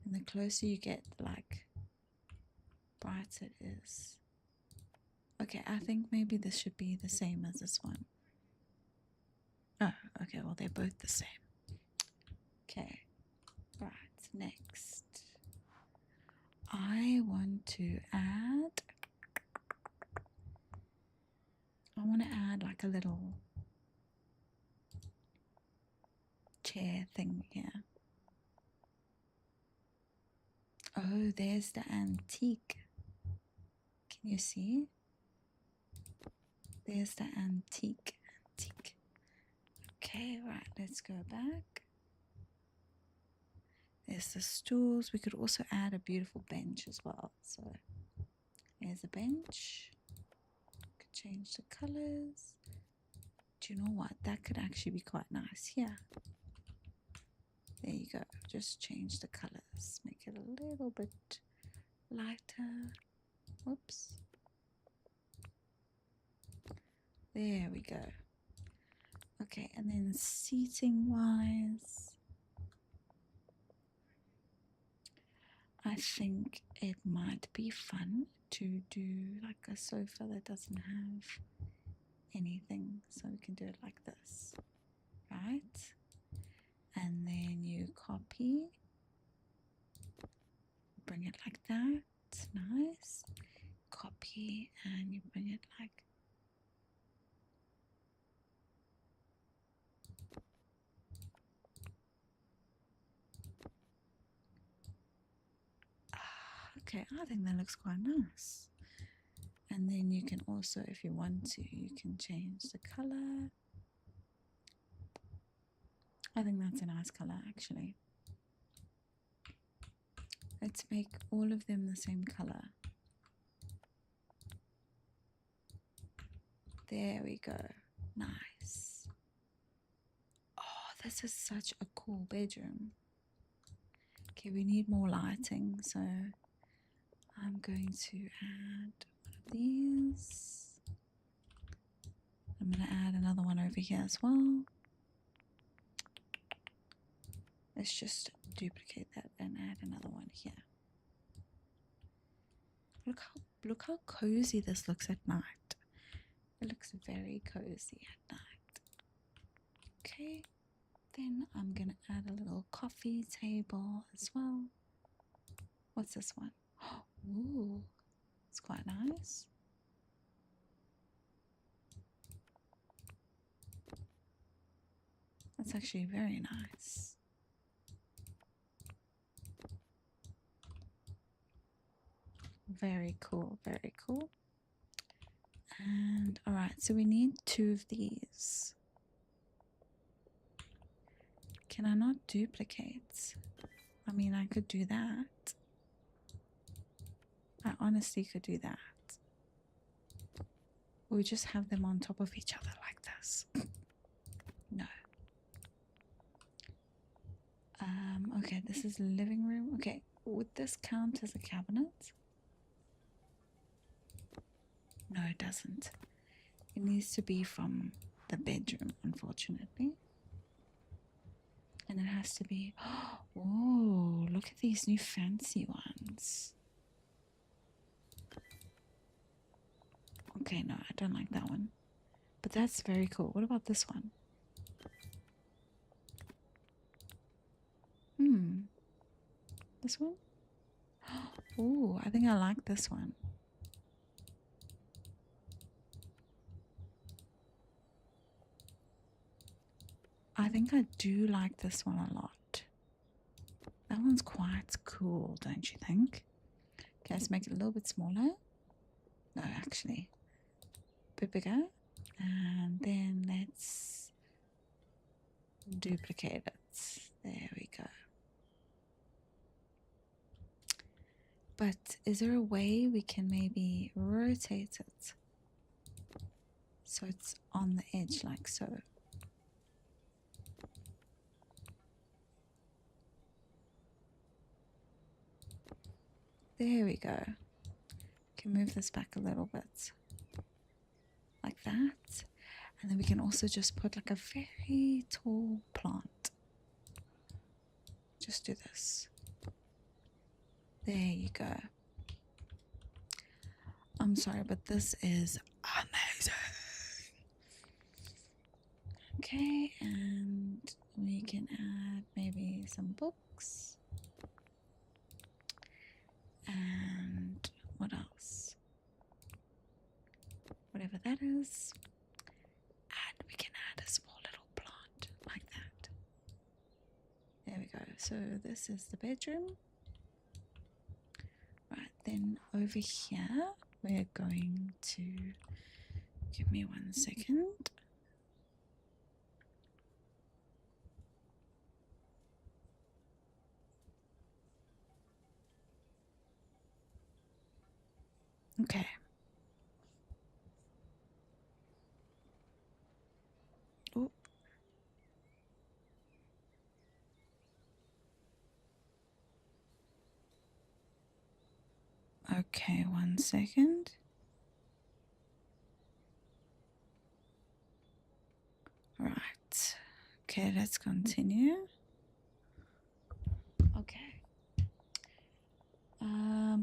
And the closer you get, like, brighter it is. Okay, I think maybe this should be the same as this one. Oh, okay, well, they're both the same. Okay, right, next. I want to add like a little chair thing here. Oh, there's the antique. Can you see? There's the antique. Okay, right, let's go back. There's the stools. We could also add a beautiful bench as well. So there's a bench. Could change the colors. Do you know what? That could actually be quite nice. Yeah. There you go. Just change the colors. Make it a little bit lighter. Whoops. There we go. Okay, and then seating wise, I think it might be fun to do like a sofa that doesn't have anything. So we can do it like this, right? And then you copy, bring it like that. Nice. Copy and you bring it like okay, I think that looks quite nice. And then you can also, if you want to, you can change the color. I think that's a nice color actually. Let's make all of them the same color. There we go. Nice. Oh, this is such a cool bedroom. Okay, we need more lighting, so I'm going to add one of these. I'm going to add another one over here as well. Let's just duplicate that and add another one here. Look how cozy this looks at night. It looks very cozy at night. Okay, then I'm gonna add a little coffee table as well. What's this one? Ooh, it's quite nice. That's actually very nice. Very cool, very cool. And all right, so we need 2 of these. Can I not duplicate? I mean, I could do that. I honestly could do that. We just have them on top of each other like this. No. Okay, this is the living room. Okay, would this count as a cabinet? No, it doesn't. It needs to be from the bedroom, unfortunately. And it has to be... Oh, look at these new fancy ones. Okay, no, I don't like that one. But that's very cool. What about this one? This one? Oh, I think I like this one. I think I do like this one a lot. That one's quite cool, don't you think? Okay, let's make it a little bit smaller. No, actually, a bit bigger. And then let's duplicate it. There we go. But is there a way we can maybe rotate it so it's on the edge like so? There we go. Can move this back a little bit like that. And then we can also just put like a very tall plant. Just do this. There you go. I'm sorry, but this is amazing. Okay, and we can add maybe some books. And what else? Whatever that is. And we can add a small little plant like that. There we go. So this is the bedroom. Right, then over here we're going to, give me 1 second. Okay. Oh. Okay, 1 second. Right. Okay, let's continue. Okay.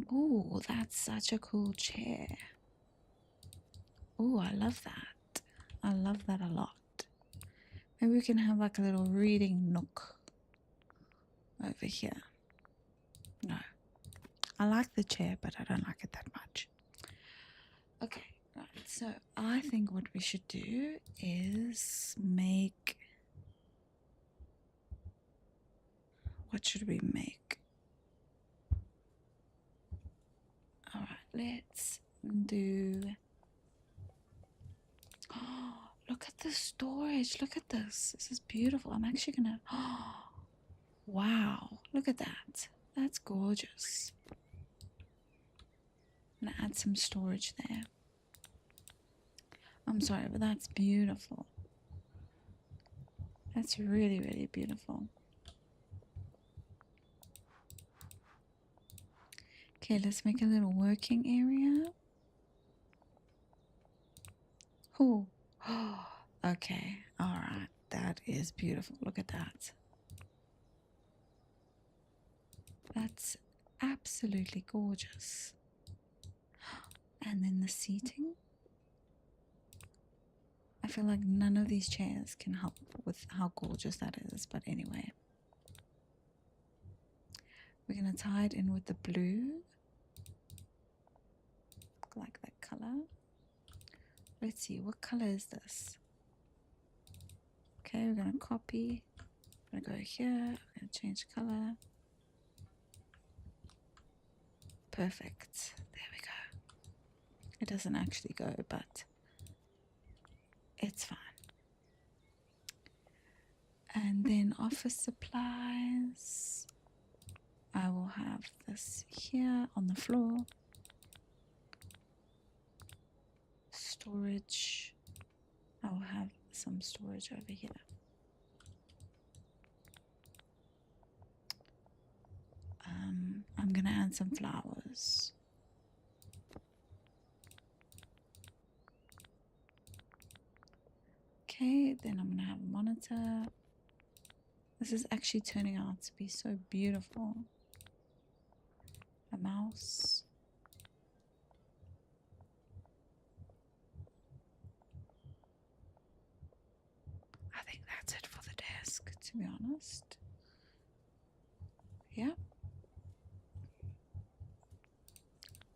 Oh, that's such a cool chair. Oh, I love that. I love that a lot. Maybe we can have like a little reading nook over here. No. I like the chair, but I don't like it that much. Okay, right. So I think what we should do is make... What should we make? Alright, let's do... Oh, look at the storage. Look at this. This is beautiful. I'm actually gonna... Oh, wow. Look at that. That's gorgeous. I'm gonna add some storage there. I'm sorry, but that's beautiful. That's really, really beautiful. Okay, let's make a little working area. Oh, okay. All right. That is beautiful. Look at that. That's absolutely gorgeous. And then the seating. I feel like none of these chairs can help with how gorgeous that is. But anyway. We're going to tie it in with the blue. Like that color. Let's see, what color is this? Okay, we're going to copy. I'm going to go here. I'm going to change color. Perfect. There we go. It doesn't actually go, but it's fine. And then office supplies. I will have this here on the floor. storage. I'll have some storage over here. I'm gonna add some flowers. Okay, then I'm gonna have a monitor. This is actually turning out to be so beautiful. A mouse. I think that's it for the desk, to be honest. Yeah.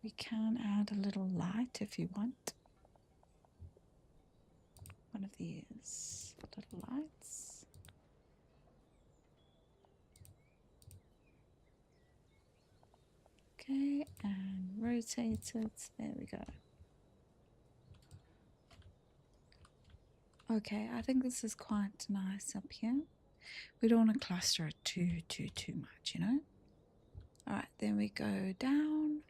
We can add a little light if you want. One of these little lights. Okay, and rotate it. There we go. Okay, I think this is quite nice up here. We don't want to cluster it too much, you know? Alright, then we go down.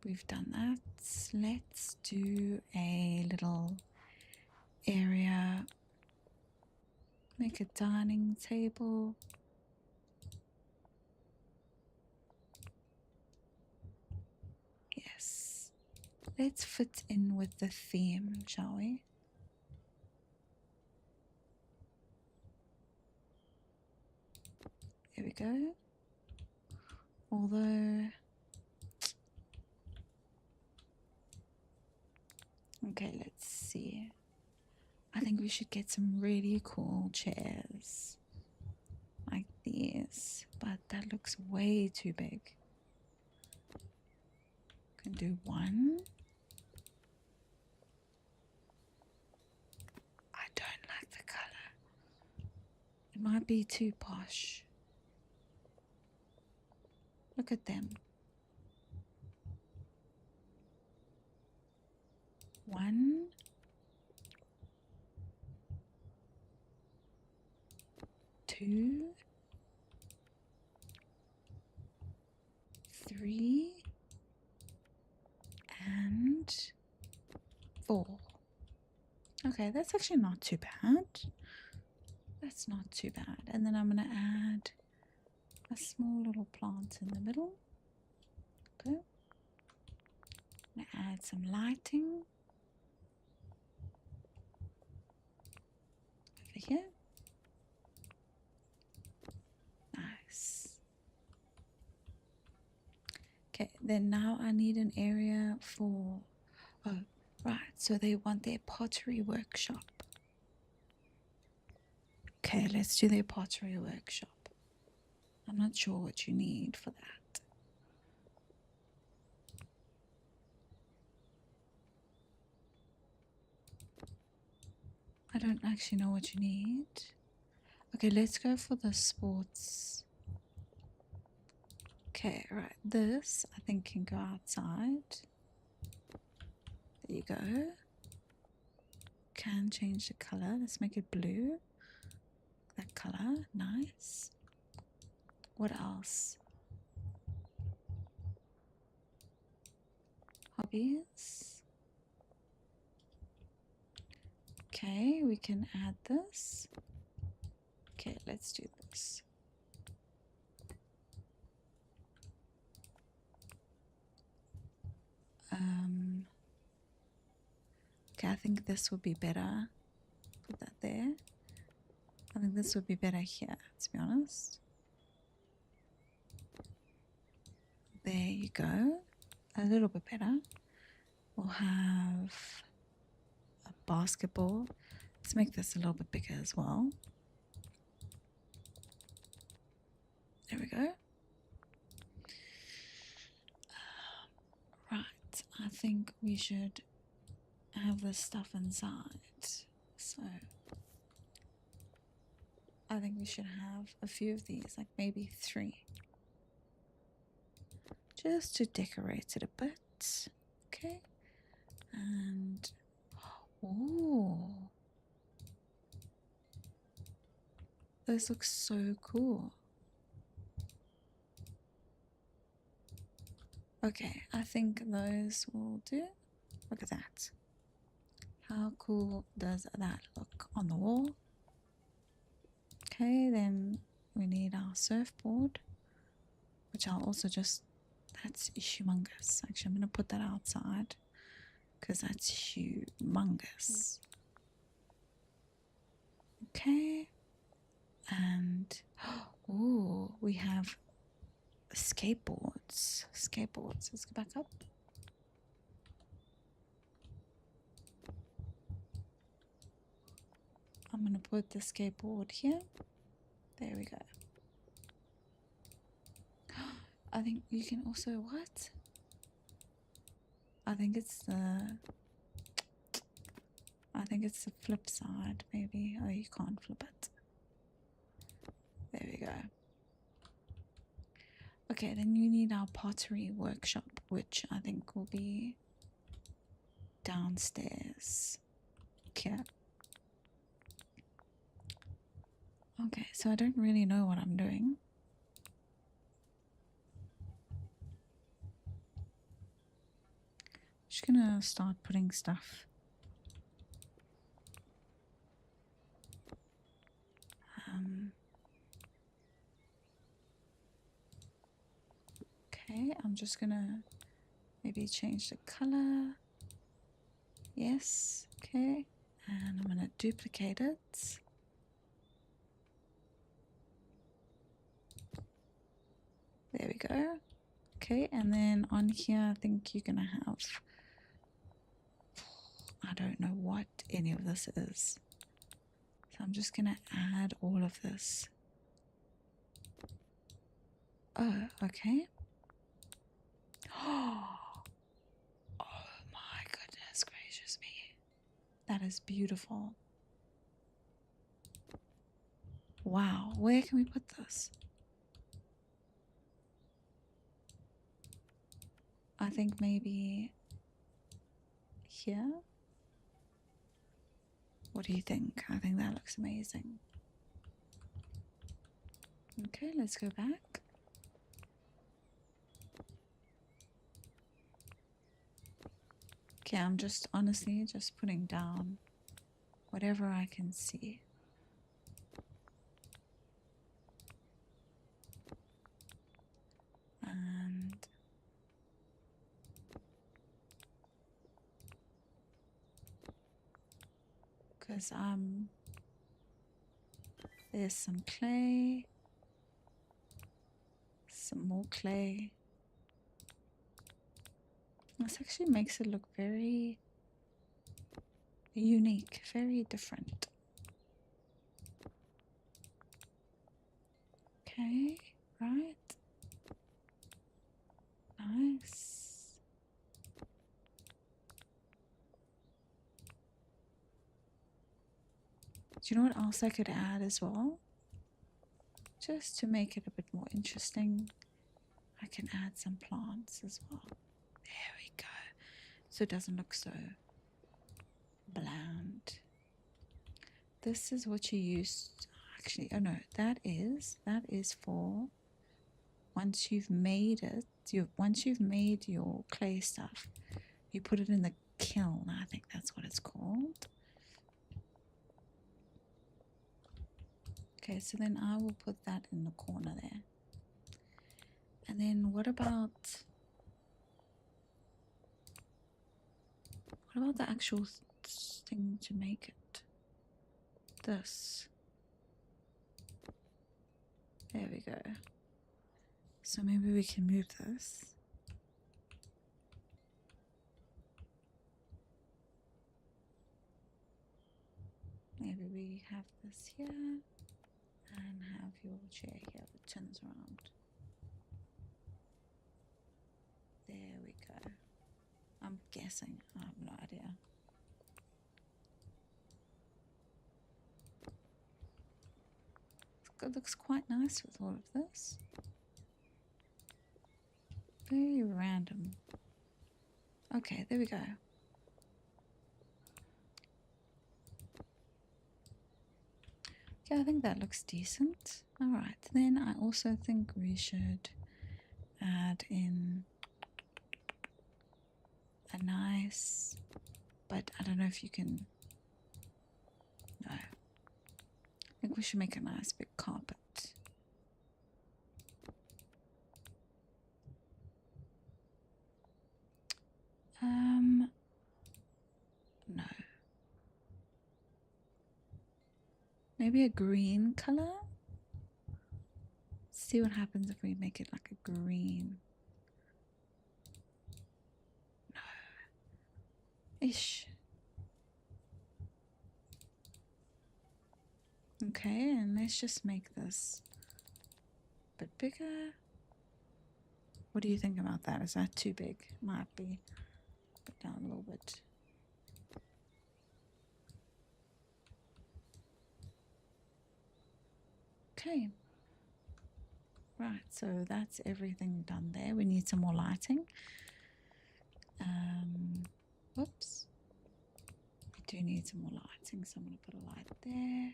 We've done that. Let's do a little area. Make a dining table. Yes. Let's fit in with the theme, shall we? There we go. Although... Okay, let's see. I think we should get some really cool chairs. Like these. But that looks way too big. Can do one. I don't like the color. It might be too posh. Look at them. One. Two. Three. And 4. Okay, that's actually not too bad. That's not too bad. And then I'm going to add a small little plant in the middle. Okay. I'm going to add some lighting over here. Nice. Okay, then now I need an area for... Oh, right, so they want their pottery workshop. Okay, let's do their pottery workshop. I'm not sure what you need for that. I don't actually know what you need. Okay, let's go for the sports. Okay, right, this I think can go outside. There you go. Can change the color. Let's make it blue. That color, nice. What else? Hobbies. Okay, we can add this. Okay, let's do this. Okay, I think this would be better. Put that there. I think this would be better here, to be honest. There you go. A little bit better. We'll have a basketball. Let's make this a little bit bigger as well. There we go. Right, I think we should have this stuff inside. So I think we should have a few of these, like maybe 3. Just to decorate it a bit. Okay. And oh, those look so cool. Okay, I think those will do. Look at that. How cool does that look on the wall? Okay, then we need our surfboard, which I'll also just, that's humongous. Actually, I'm going to put that outside because that's humongous. Okay, and oh, we have skateboards. Skateboards. Let's go back up. I'm going to put the skateboard here. There we go. I think you can also, what? I think it's the flip side, maybe. Oh, you can't flip it. There we go. Okay, then you need our pottery workshop, which I think will be downstairs. Here. Okay, so I don't really know what I'm doing. Just gonna start putting stuff. Okay, I'm just gonna maybe change the color. Yes, okay. And I'm gonna duplicate it. There we go. Okay, and then on here I think you're gonna have, I don't know what any of this is. So I'm just gonna add all of this. Oh, okay. Oh my goodness gracious me. That is beautiful. Wow, where can we put this? I think maybe here. What do you think? I think that looks amazing. Okay, let's go back. Okay, I'm just honestly just putting down whatever I can see. And because there's some clay, some more clay. This actually makes it look very unique, very different. Okay, right. Nice. Do you know what else I could add as well? Just to make it a bit more interesting, I can add some plants as well. There we go. So it doesn't look so bland. This is what you use. Actually, oh no, that is for once you've made it. Once you've made your clay stuff, you put it in the kiln. I think that's what it's called. Okay, so then I will put that in the corner there. And then what about the actual thing to make it? This. There we go. So maybe we can move this. Maybe we have this here and have your chair here that turns around. There we go. I'm guessing. I have no idea. It looks quite nice with all of this. Very random. Okay, there we go. Yeah, I think that looks decent. Alright, then I also think we should add in a nice, but I don't know if you can, no. I think we should make a nice big carpet. No. Maybe a green color? See what happens if we make it like a green. No. Ish. Okay, and let's just make this a bit bigger. What do you think about that? Is that too big? Might be. Put down a little bit. Okay. Right, so that's everything done there. We need some more lighting. Whoops. We do need some more lighting, so I'm going to put a light there.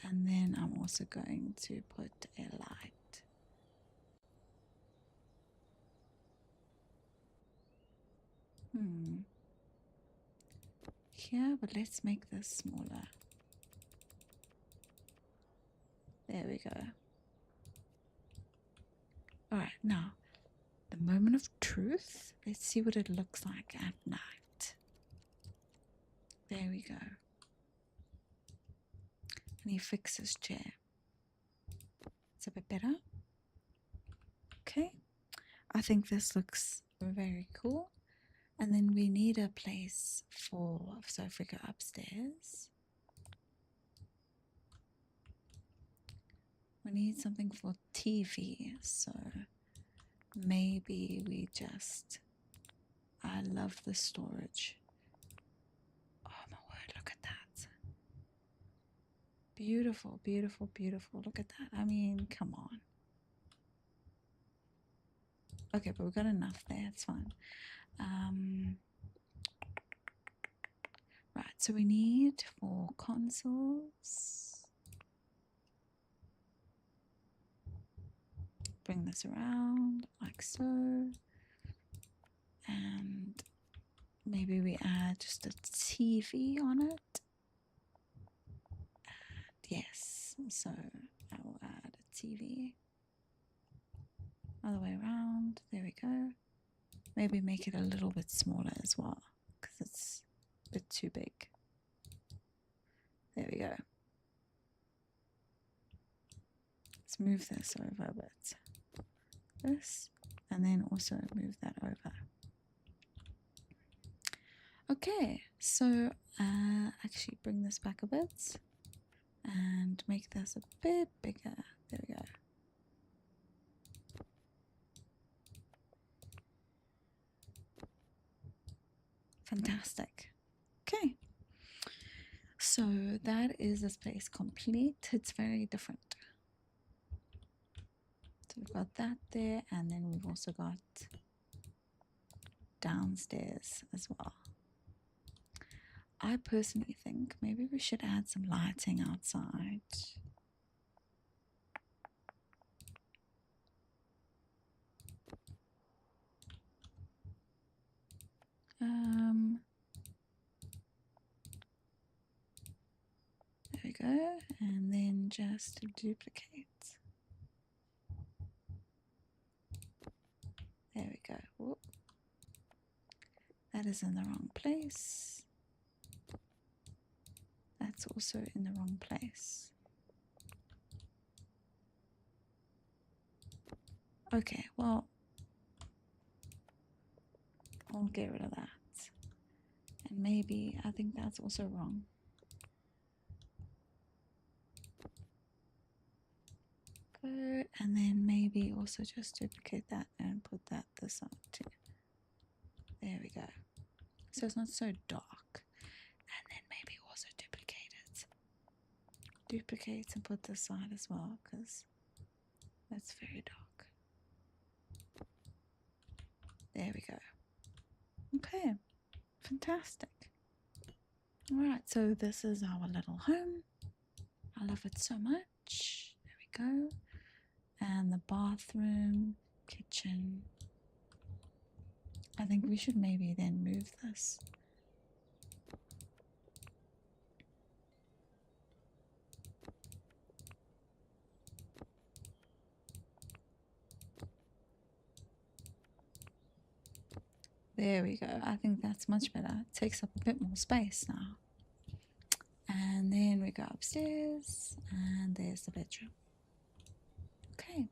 And then I'm also going to put a light. Here, but let's make this smaller. There we go. Alright, now, the moment of truth. Let's see what it looks like at night. There we go. And he fixed his chair. It's a bit better. Okay. I think this looks very cool. And then we need a place for, so if we go upstairs, we need something for TV. So maybe we just, I love the storage. Oh my word, look at that. Beautiful, beautiful, beautiful. Look at that. I mean, come on. Okay, but we've got enough there. It's fine. Right, so we need 4 consoles. Bring this around like so. And maybe we add just a TV on it. And yes, so I will add a TV. Other way around. There we go. Maybe make it a little bit smaller as well, because it's a bit too big. There we go. Let's move this over a bit. This, and then also move that over. Okay, so actually bring this back a bit and make this a bit bigger. There we go. Fantastic. Okay, so that is this place complete. It's very different. So we've got that there, and then we've also got downstairs as well. I personally think maybe we should add some lighting outside. There we go, and then just duplicate. There we go. Whoop. That is in the wrong place. That's also in the wrong place. Okay, well, I'll get rid of that. And maybe, I think that's also wrong. Good, and then maybe also just duplicate that and put that this side too. There we go. So it's not so dark. And then maybe also duplicate it. Duplicate and put this side as well, because that's very dark. There we go. Okay, fantastic. Alright, so this is our little home. I love it so much. There we go. And the bathroom, kitchen. I think we should maybe then move this. There we go. I think that's much better. It takes up a bit more space now. And then we go upstairs, and there's the bedroom. Okay.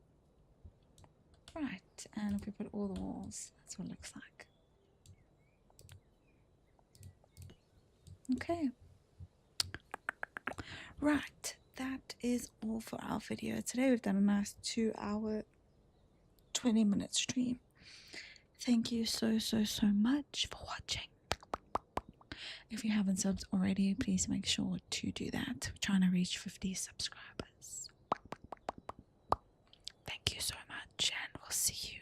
Right, and if we put all the walls, that's what it looks like. Okay. Right, that is all for our video today. We've done a nice 2-hour, 20-minute stream. Thank you so much for watching. If you haven't subbed already, please make sure to do that. We're trying to reach 50 subscribers. Thank you so much, and we'll see you